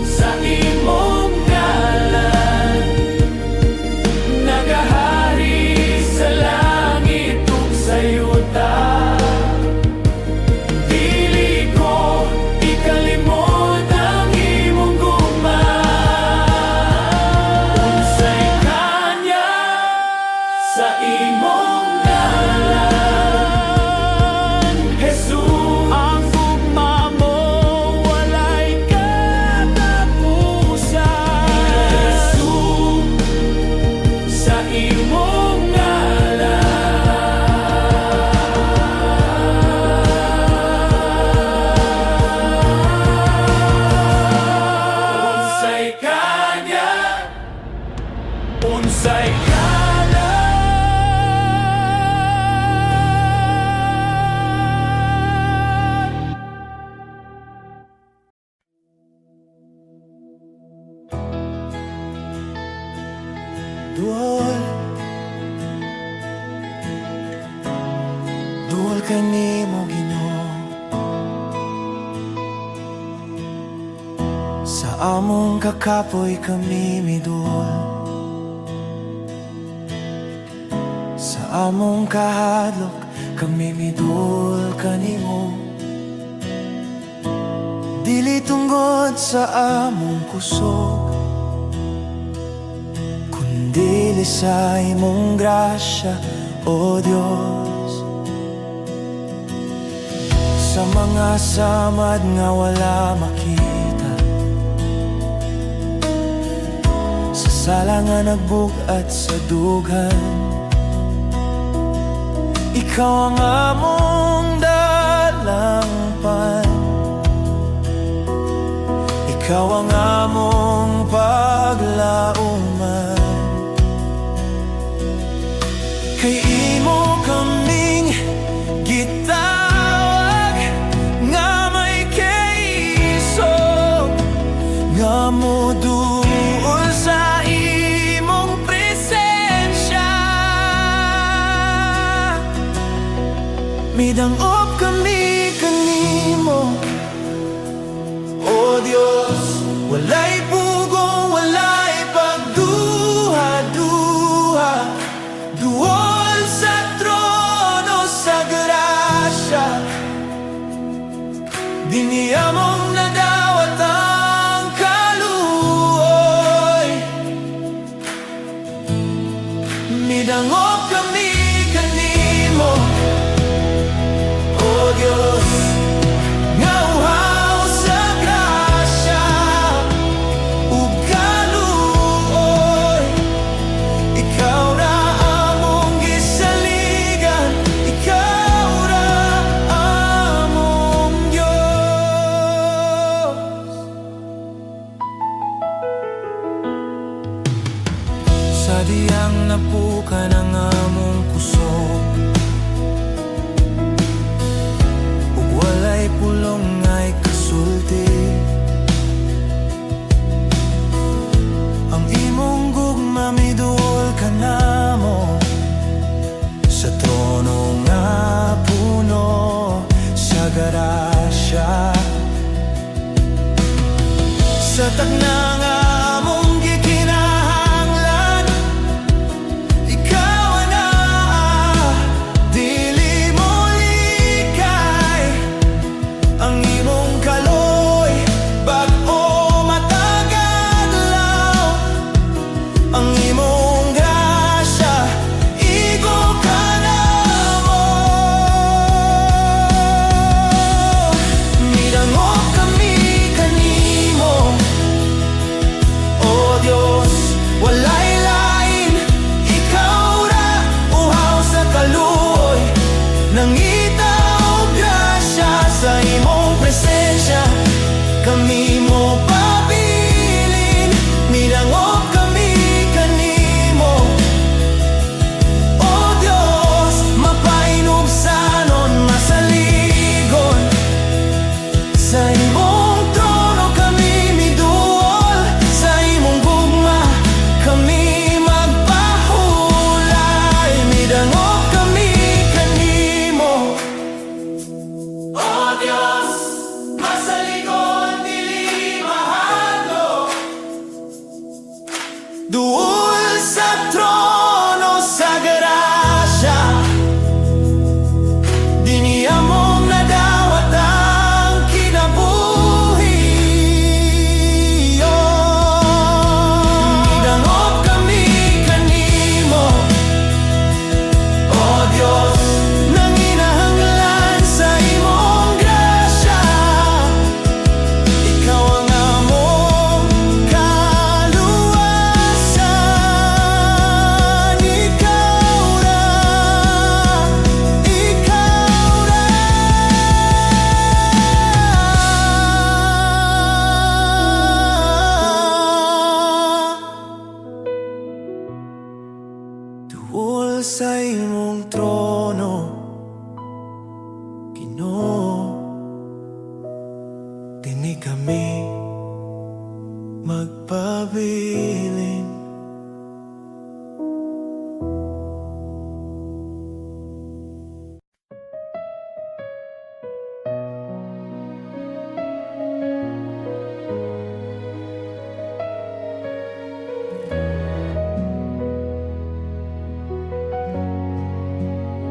sa imong ngalan, nagahari sa langit ug sa yuta. Dili ko ikalimot ang imong gugma. Unsay kanyag sa imong ngalan, Jesus. Ang ugma mo walay katapusan, Jesus, sa imong unsay kanya, unsay kalan. Duol, duol kanimo Ginoo, sa among kakapoy kami midul, sa among kahadlok kami midul kanimo. Dili tungod sa among kusog, kundi sa imong grasya, O Dios. Sa mga samad nga wala makita, sa sala nga nagbugat sa dughan, ikaw ang among dalangpan, ikaw ang among paglauman. Kay imo kaming gitawag nga may kaisog, nga moduol sa imong presensya. Midangop kami kanimo, O Dios. Walay pugong, walay pagduha-duha, duol sa trono sa grasya. Dinhi among nadawat ang kaluoy, midangop kami kanimo, O Dios. Nga uhaw sa grasya ug kaluoy, ikaw ra among gisaligan, ikaw ra among Dios. Sa diyang napukan ang Buol sa imong trono, Ginoo. Dini kami magpabilin.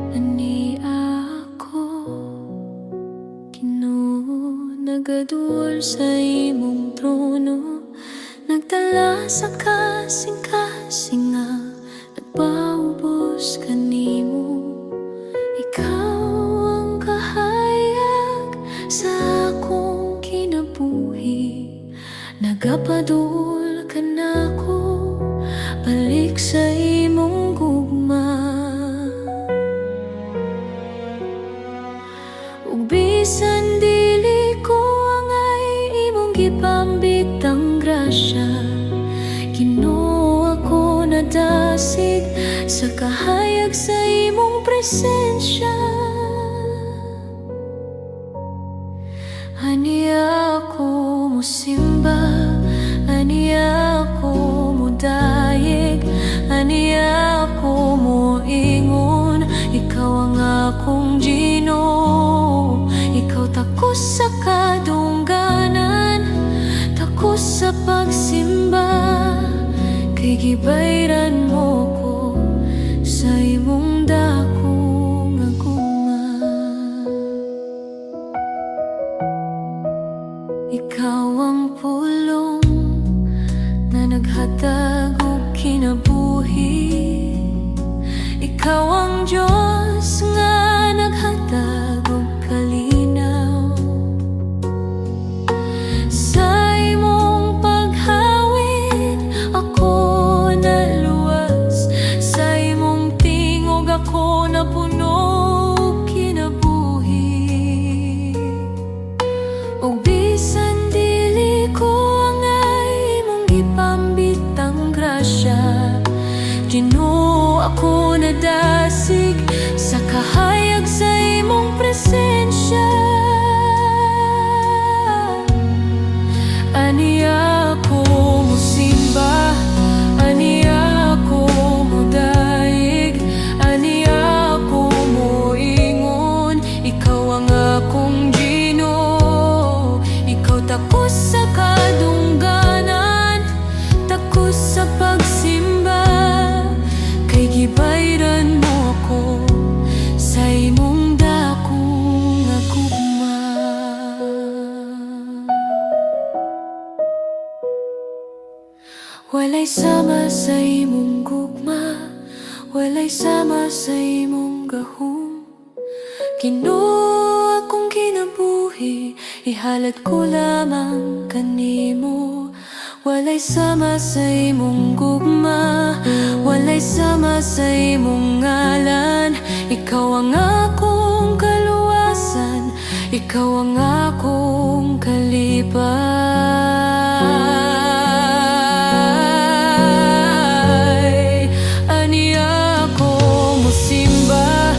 Ani ako, Ginoo, nagadul sa imong trono, nagtala sa kasing-kasing nga nagpaubos kanimo. Ikaw ang kahayag sa akong kinabuhi, nagapadul ka nako balik sa imong gugma. Ug bisan dili ko angay imong gipambitang grasya, Ginoo, ako nadasig sa kahayag sa imong presensya. Ani ako mosimba, ani ako modayeg, ani ako moingon, ikaw ang akong Ginoo. Ikaw takos sa kadungganan, takos sa pagsimba, kay gibayran mo ko sa imong dakong nga gugma. Ikaw ang pulong na naghatag og kinabuhi, ikaw ang Diyos nga naghatag og kalinaw. Sa imong paghawid ako naluwas, sa imong tingog ako napuno og kinabuhi. Ug bisan dili ko angay imong gipambitang grasya, Ginoo, ako nadasig sa kahayag sa imong presensya. Ani ako mosimba, ani ako modayeg, ani ako moingon, ikaw ang akong Ginoo. Ikaw takos sa kadungganan, takos sa pagsimba, kay gibayran mo ako sa imong dakong nga gugma. Walay sama sa imong gugma, walay sama sa imong gahom. Ginoo, akong kinabuhi, ihalad ko lamang kanimo. Walay sama sa imong gugma, walay sama sa imong ngalan. Ikaw ang akong kaluwasan, ikaw ang akong kalipay. Ani ako mosimba,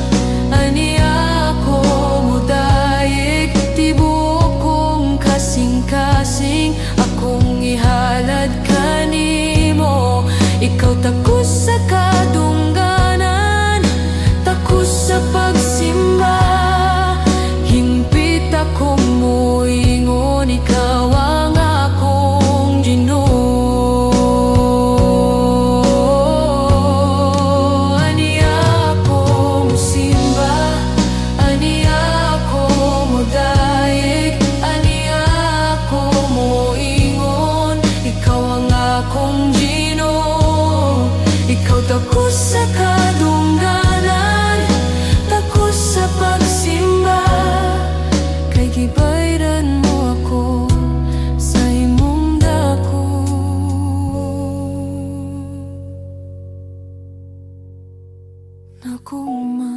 ani ako modayeg, tibuok kong kasing-kasing akong ihalad kanimo. Ikaw takos sa kadungganan, takos sa pagsimba, hingpit akong moingon, ikaw ang akong Ginoo. Ani ako mosimba, ani ako modayeg, ani ako moingon, ikaw ang akong Ginoo. Ikaw takos sa kadungganan, takos sa pagsimba, kay gibayran mo ako sa imong dako na gugma.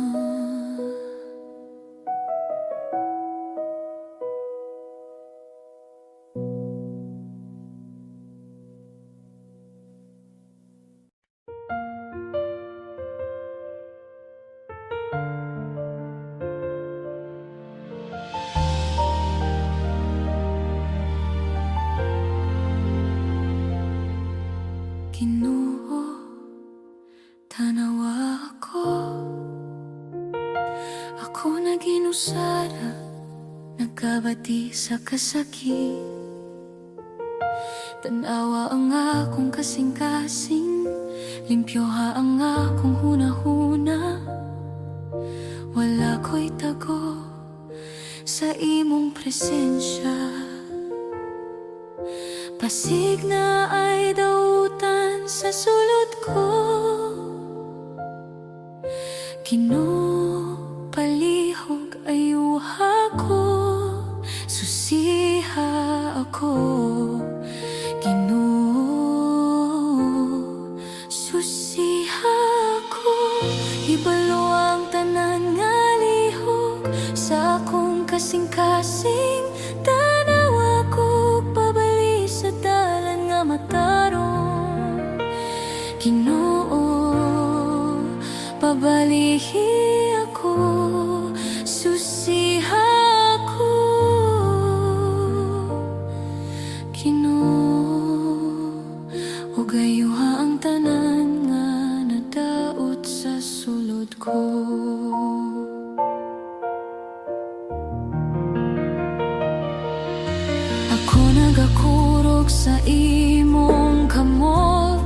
Ginoo, tanawa ako. Ako na ginusara, nagkabati sa kasakit. Tanawa ang akong kasing-kasing, limpyoha ang akong hunahuna. Wala ko'y tago sa imong presensya. Pasig na ay dautan sa sulod ko. Ginoo, palihog ayuha ko, susiha ako. Ginoo, susiha ako. Ibalo ang tanan nga lihok sa akong kasing-kasing. Tanawa ko pabali sa dalan nga matarong. Ginoo, pabalihi ako, susiha ako. Ginoo, ug ayuha ang tanan nga nadaot sa sulod ko. Ako nagakurog sa imong kamot.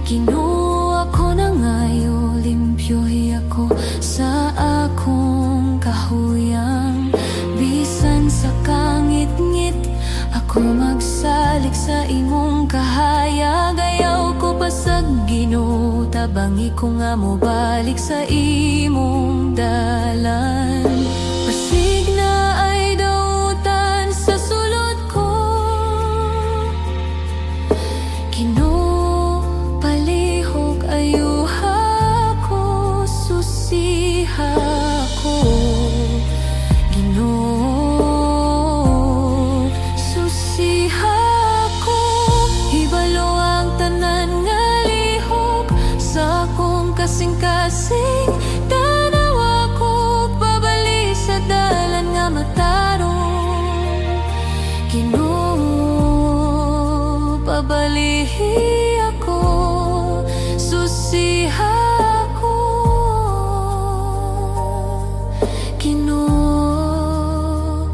Ginoo, ako na ngayo, limpyohi ako sa akong kahuyang. Bisan sa kangit-ngit, ako magsalig sa imong kahayag. Ayaw ko pasag Ginoo, tabangi ko nga mo balik sa imong dalan. Pasig na ay dautan sa sulod ko. Ginoo, palihog ayuha ko, susiha ko. Ginoo, susiha ko. Hibalo ang tanan nga lihok sa akong kasing-kasing. Tanawa ko pabali sa dalan nga matarong. Ginoo, pabalihi ako, susiha ako. Ginoo,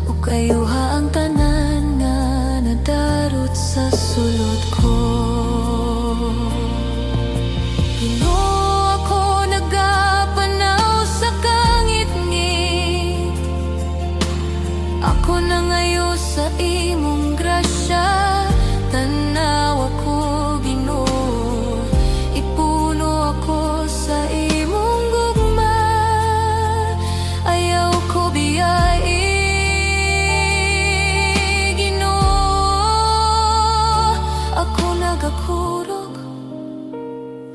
ug ayuha ang tanan nga nadarot sa sulod ko. Ginoo, ako nagapanaw sa kangit-ngit. Ako na ngayo sa imong grasya. Tanawa ko, Ginoo, ipuno ako sa imong gugma. Ayaw ko biyai, Ginoo. Ako nagakurog,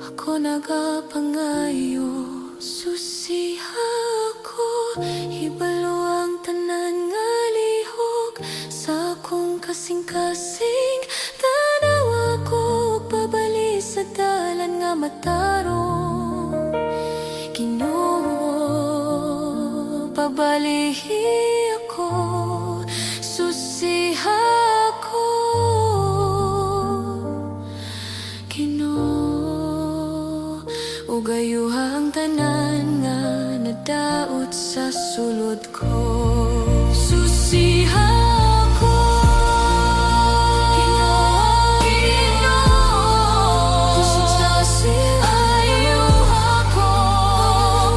ako nagapangayo, susiha ako. Hibalo ang tanan nga lihok sa akong kasing-kasing. Tanawa ko pabali sa dalan nga matarong. Ginoo, pabalihi ako, susiha ako. Ginoo, ug ayuha ang tanan nga nadaot sa sulod ko. Susiha ako. Ginoo, ayuha ko,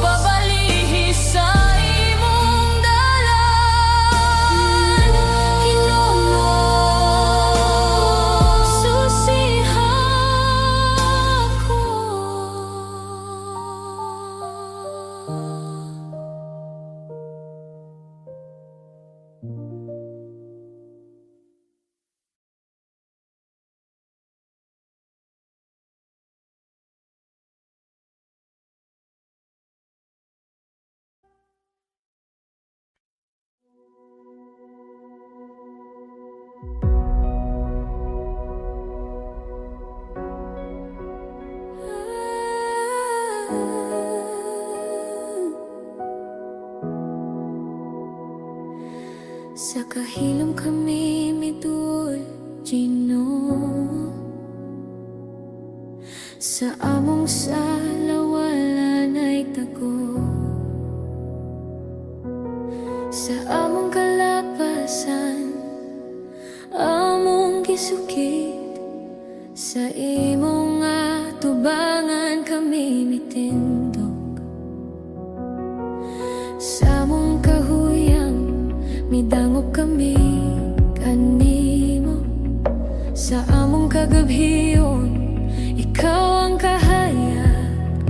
pabalihi sa imong dalan. Ginoo, susiha ako. Sa kahilom kami midul, Ginoo. Sa among sala wala na'y tago, sa among kalapasan among gisukit. Sa imong atubangan kami mitindog, sa among kahuyang midangop kami kanimo. Sa among kagabhiyon ikaw ang kahayag,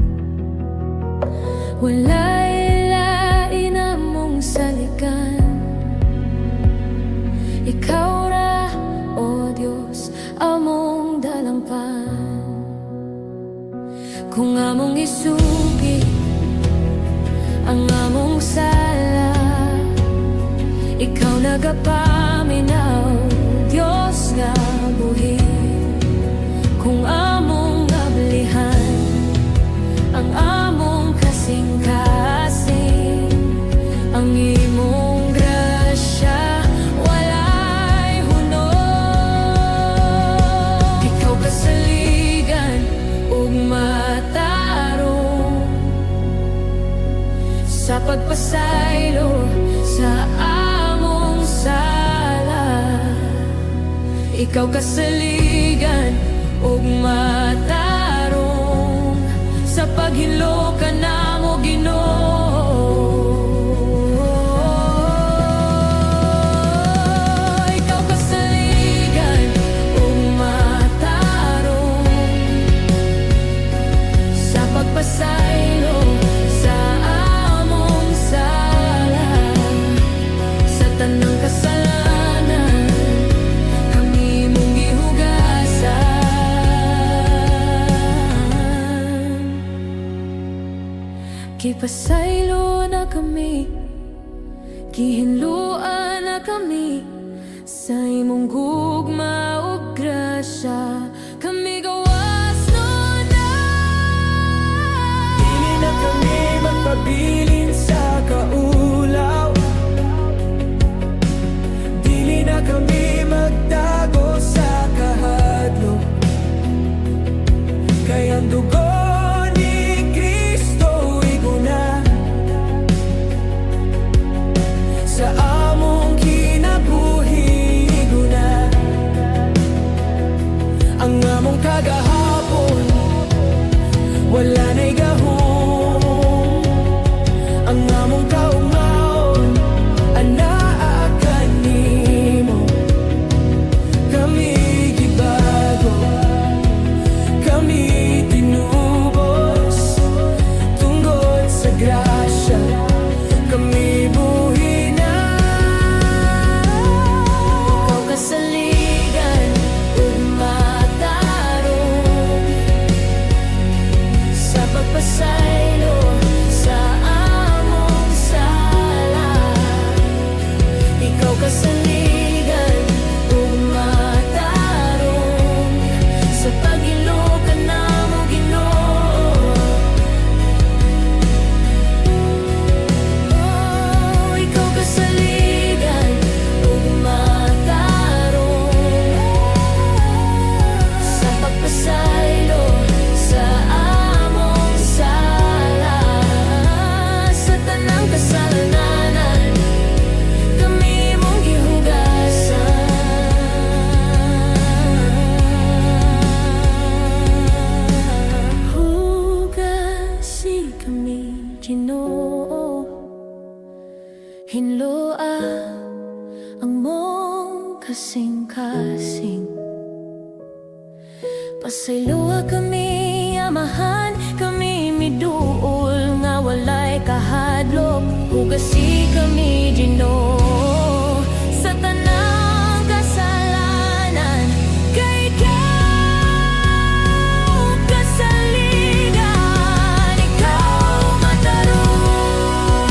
wala'y lain among salikan. Ikaw ra, O Diyos, among dalampan. Kung among isugi ang among sala, ikaw nagapaminaw, Diyos nga buhi. Kung among nablihan ang among kasing-kasing, ang imong grasya walay hunong. Ikaw kasaligan ug matarong sa pagpasaylo sa among sala. Ikaw kasaligan ug matarong sa paghinlo ka namo, Ginoo. Ikaw kasaligan ug matarong sa pagpasaylo sa among sala. Sa tanang kasalanan kami mong gihugasan. Kipasaylo na kami, gihinluan na kami sa imong gugma ug grasya. Kami gawas nun na, Dili na kami magpabilin sa kaulaw, dili na kami magtago sa kahadlok. Kay ang dugo ni Kristo iguna sa among kinabuhi, iguna ang among kagahapon wala na'y gahom. Ang among kaungaon anaa kanimo. Kami gibago, kami tinubos tungod sa grasya. Kami buhi na. ikaw kasaligan ug matarong sa pagpasaylo sa among sala. Ikaw kasaligan ug matarong sa paghinlo ka namo, Ginoo. Oh, ikaw kasaligan ug matarong sa pagpasaylo sa among sala. Sa tanang kasalanan kami mong gihugasan. Hugasi kami, Ginoo, hinloa ang mong kasing-kasing. Pasayloa kami, amahan kami miduol nga walay kahadlok. Hugasi kami, Ginoo, sa tanang kasalanan. Kay ikaw kasaligan, ikaw matarong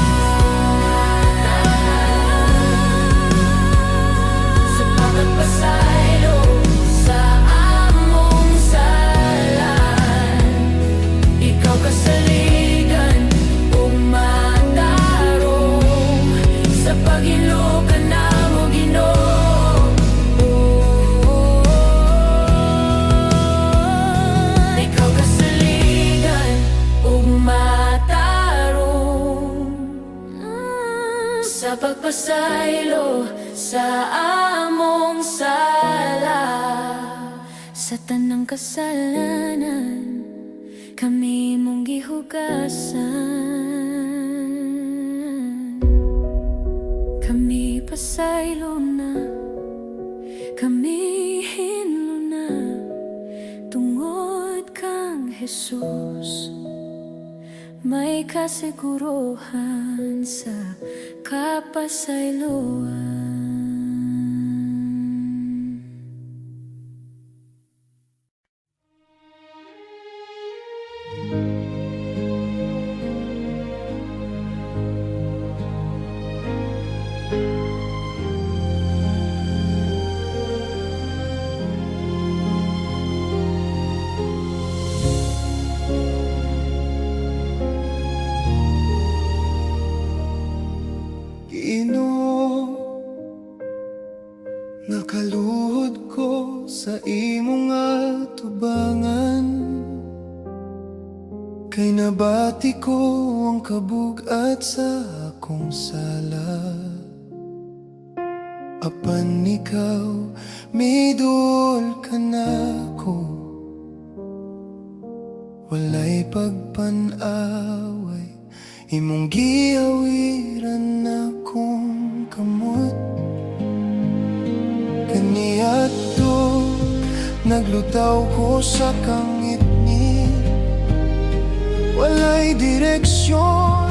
sa pagpasaylo sa among sala. Ikaw kasaligan ug matarong sa paghinlo sa pagpasaylo sa among sala. Sa tanang kasalanan kami mong gihugasan. Kami pasaylo na, kami hinlo na, tungod kang Jesus. May kasiguruhan sa kapasayloan. Nakaluhod ko sa imong atubangan, kay nabati ko ang kabugat sa akong sala. Apan ikaw, midul ka na ko, walay pagpanaway, imong giawiran akong kamot. Kaniadto, naglutaw ko sa kangitngit, walay direksyon,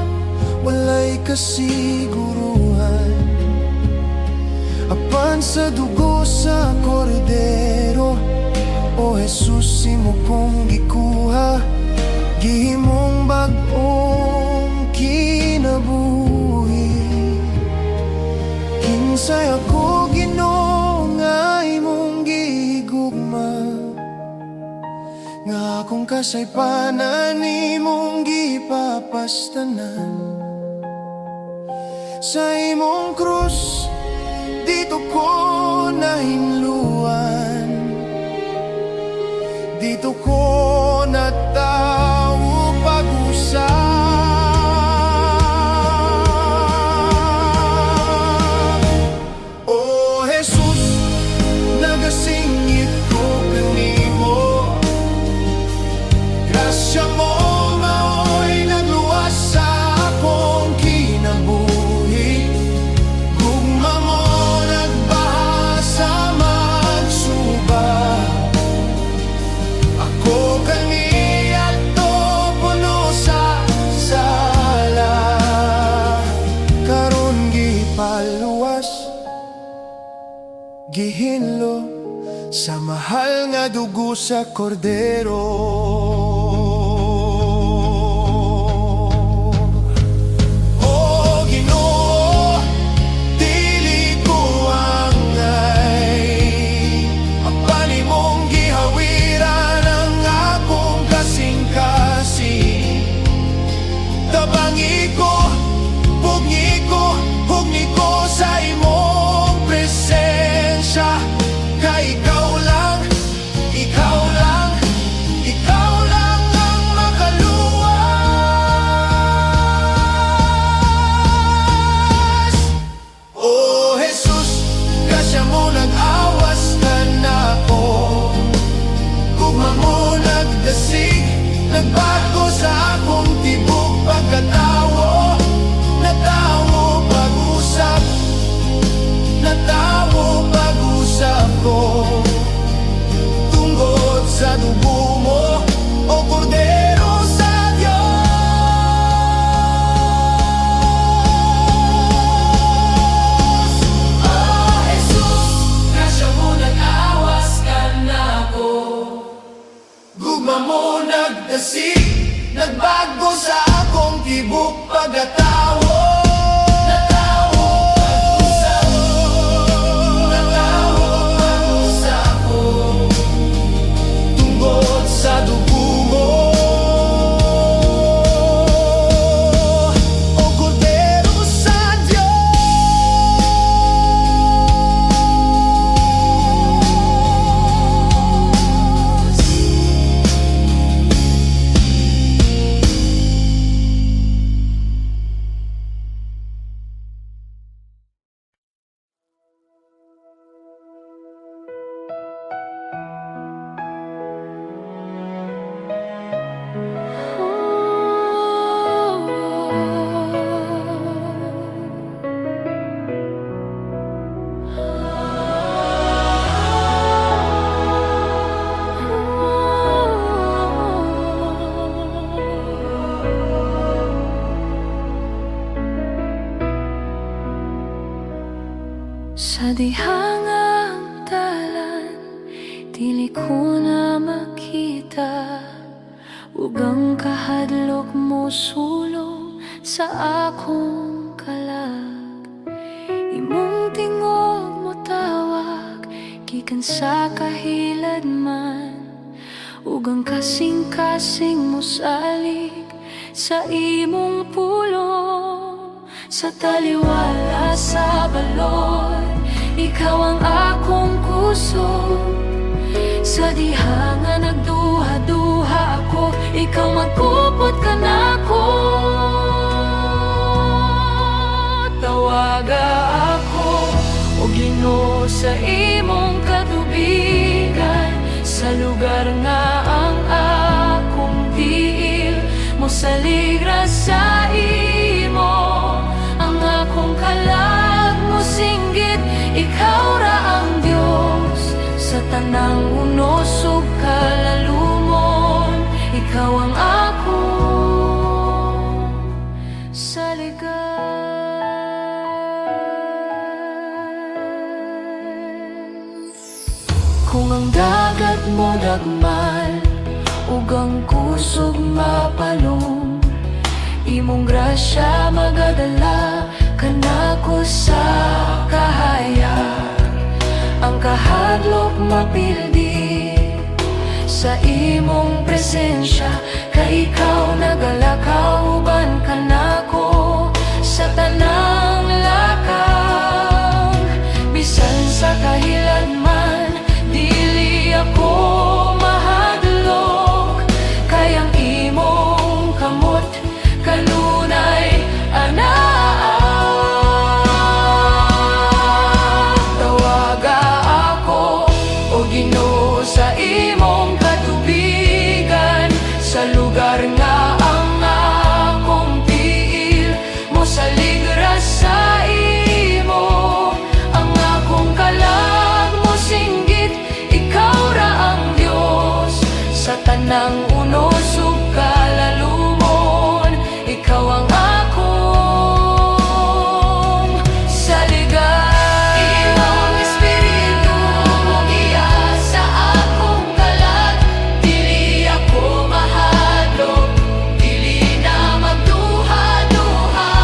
walay kasiguruhan. Apan sa dugo sa kordero, o Jesus, imo kong gikuha, gihimong bag-ong kinabuhi. Kinsay ako, Ginoo, nga imong gihigugma, nga akong kasaypanan imong gipapastanan. Sa imong krus, dito ko nahinluan, dito ko natawo pag-usap. Oh Jesus, nagasingit ko kanimo, grasya mo mao'y nagluwas sa akong kinabuhi. Gugma mo nagbaha sa magsuba, ako kani ato puno sa sala. Karon gipaluwas, gihinlo sa mahal nga dugo sa kordero. O Ginoo, dili ko angay, apan imong gihawiran ang akong kasing-kasing. Tabangi ko, pugni ko, hugni ko sa imong presensya. Kay ikaw lang, ikaw lang, ikaw lang ang makaluwas. Oh Jesus, kasya mo nag-awas ka na ako, gugma mo nagdasig, nagbago sa akong tibok pagkatawo. Natawo pag-usap, natawo pag-usap ko, tungkol sa dugo mo, o kordero sa Diyos. Oh Jesus, kasya mo nag-awas ka na ako, gugma mo nagdasig, nagbago sa akong tibok pagkatawo. Sa dugo mo, o kordero sa Diyos. dihangang dalan, dili ko na makita. Ugang kahadlok mo sulong sa akong kalag. Imong tingog mo tawag, gikan sa kahilad man. Ugang kasing-kasing mo salig sa imong pulong. Sa taliwala sa balon, ikaw ang akong kusog. Sa diha nga nagduha-duha ako, ikaw magkupot ka na ko. Tawaga ako, o Ginoo, sa imong katubigan. Sa lugar nga ang akong tiil, mo saligra sa imo. Ang akong kalag mo singgit, ikaw ra ang Diyos. Sa tanang unos ug kalalumon, ikaw ang akong saligan. Kung ang dagat mo dagmal, ug ang kusog mapalong, imong grasya magadala kanako sa kahayag. Ang kahadlok mapildi sa imong presensya, kay ikaw nagalakaw uban kanako sa tanang lakang. Bisan sa kahilad man, dili ako mahadlok, kay ang imong kamot kanunay anak. Tawaga ako, o Ginoo, sa imong katubigan. Sa lugar nga ang akong tiil, mo saligra sa imo. Ang akong kalag mo singgit, ikaw ra ang Diyos. Sa tanang unos ug kalalumon, ikaw ang akong saligan. Imong espiritu mugiya sa akong kalag, dili ako mahadlok, dili na magduha-duha.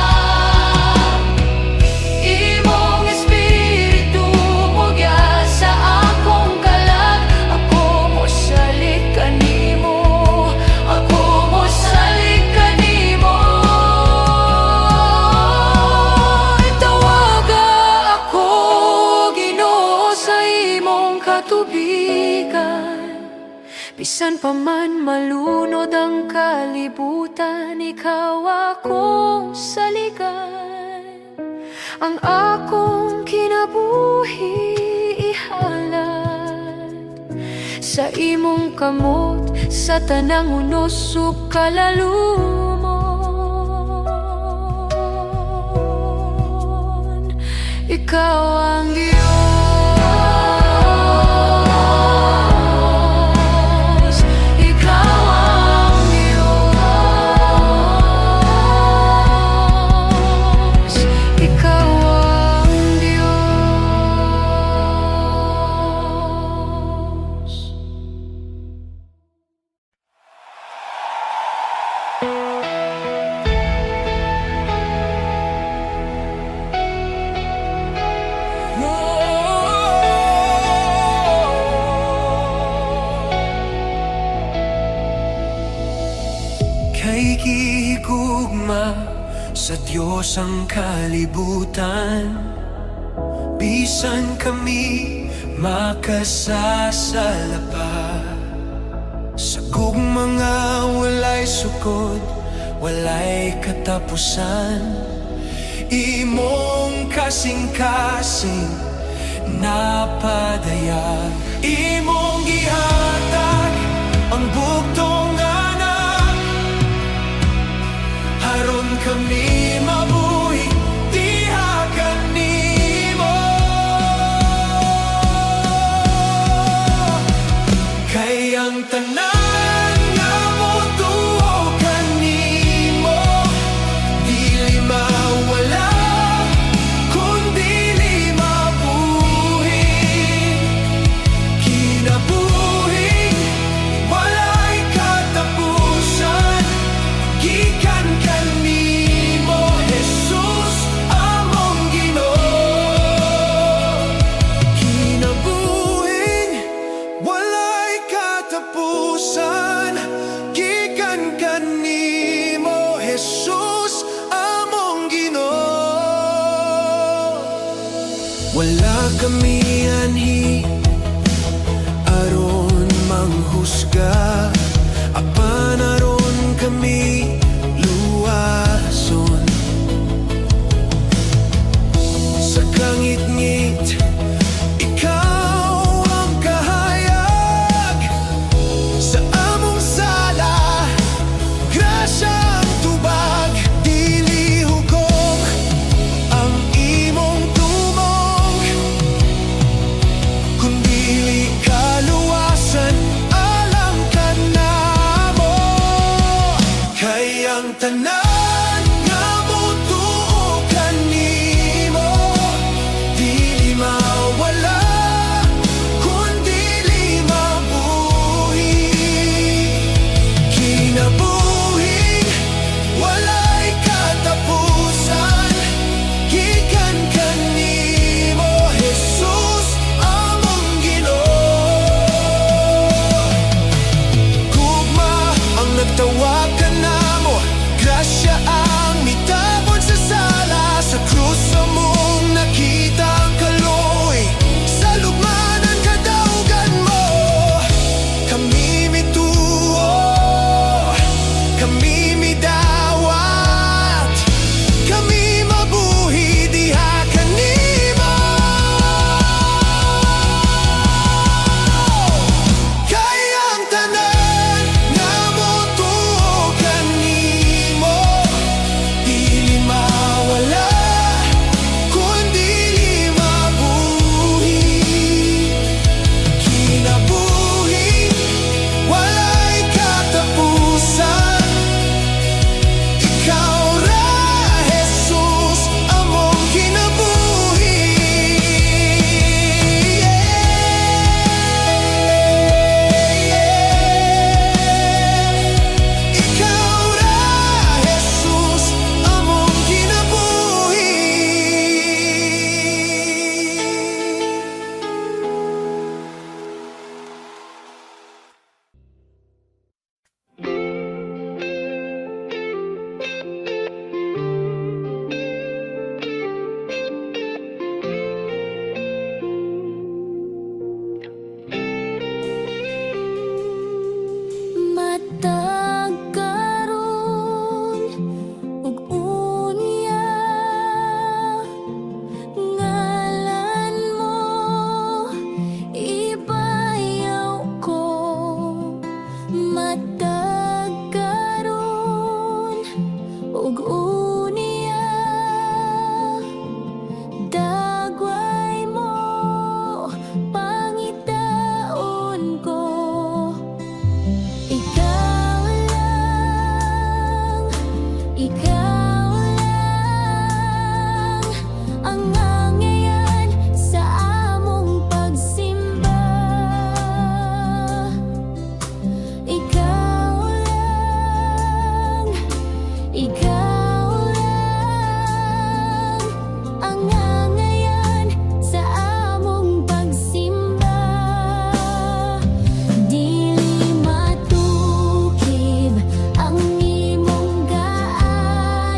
Imong espiritu mugiya sa akong kalag, ako mo salik kanimo, ako mo salik kanimo. Tawaga ako, Ginoo, sa imong katubigan. Bisan pa man malunod ang kalibutan, ikaw akong saligan. Ang akong kinabuhi ihalad sa imong kamot, sa tanang unos ug kalalumon. Ikaw ang Diyos. Ikaw ang Diyos. Ikaw ang Diyos. Kay gihigugma sa Diyos ang kalibutan. Bisan kami makasasala pa, sa gugma nga walay sukod, walay katapusan. Imong kasing-kasing napadayag, imong gihatag ang bugtong anak. Haron kami mabuhi diha kanimo, kay ang tanan nga motuo kanimo, dili mawala, kundi dili mabuhi. kami anhi aron manghusga, apan aron kami luwason. Sa kangit-ngit ikaw ang kahayag, sa among sala grasya ang tubag. Dili hugok ang imong tumong, kundi kaluwasan alang ka namo. Kay ang tanan nga motuo kanimo, dili mawala kundi mabuhi. Kinabuhi walay katapusan, gikan kanimo Jesus among Ginoo. Gugma ang nagtawag kanamo, grasya ang mitabon sa sala. Sa krus among nakita ang kaluoy, sa lugmanan kadaugan mo. Kami mituo, kami midawat, kami mabuhi diha kanimo. Kay ang tanan nga motuo kanimo, dili mawala kundi mabuhi. Kinabuhi walay katapusan, ikaw ra Jesus among kinabuhi. Ikaw ra Jesus among kinabuhi. Matag karon ug unya, ngalan mo ibayaw ko. Matag karon ug unya, dagway mo pangitaon ko. Ikaw lang ang angayan sa among pagsimba. Ikaw lang ang angayan sa among pagsimba. Dili matukib ang imong gaan,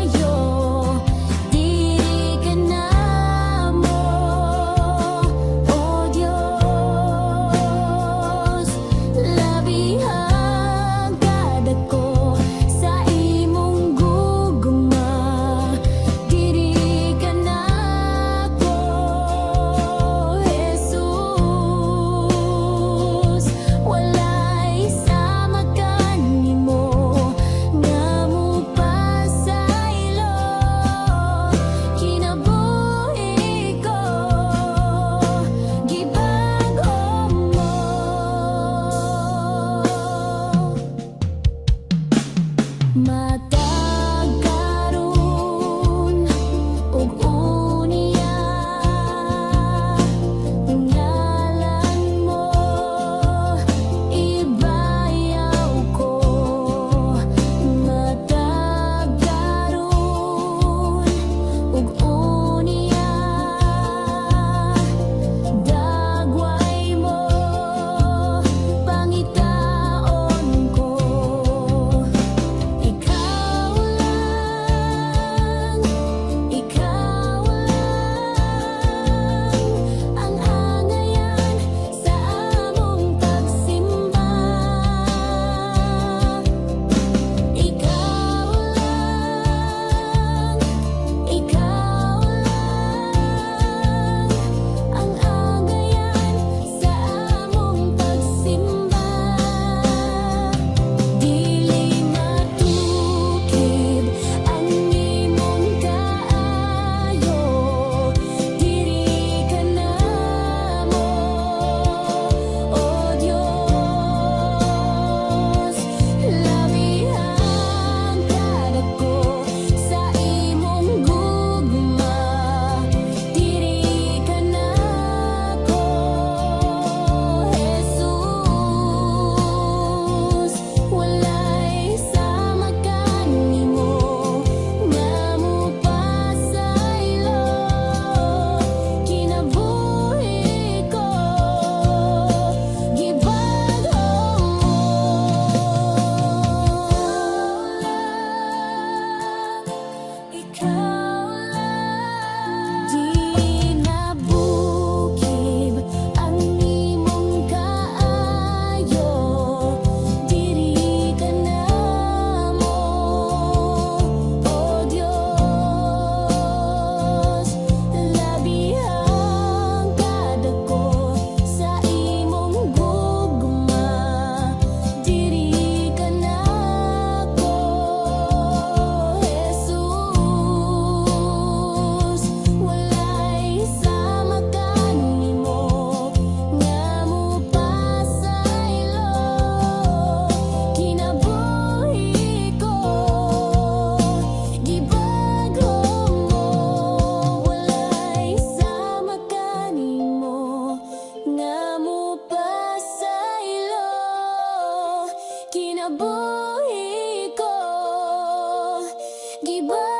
Giba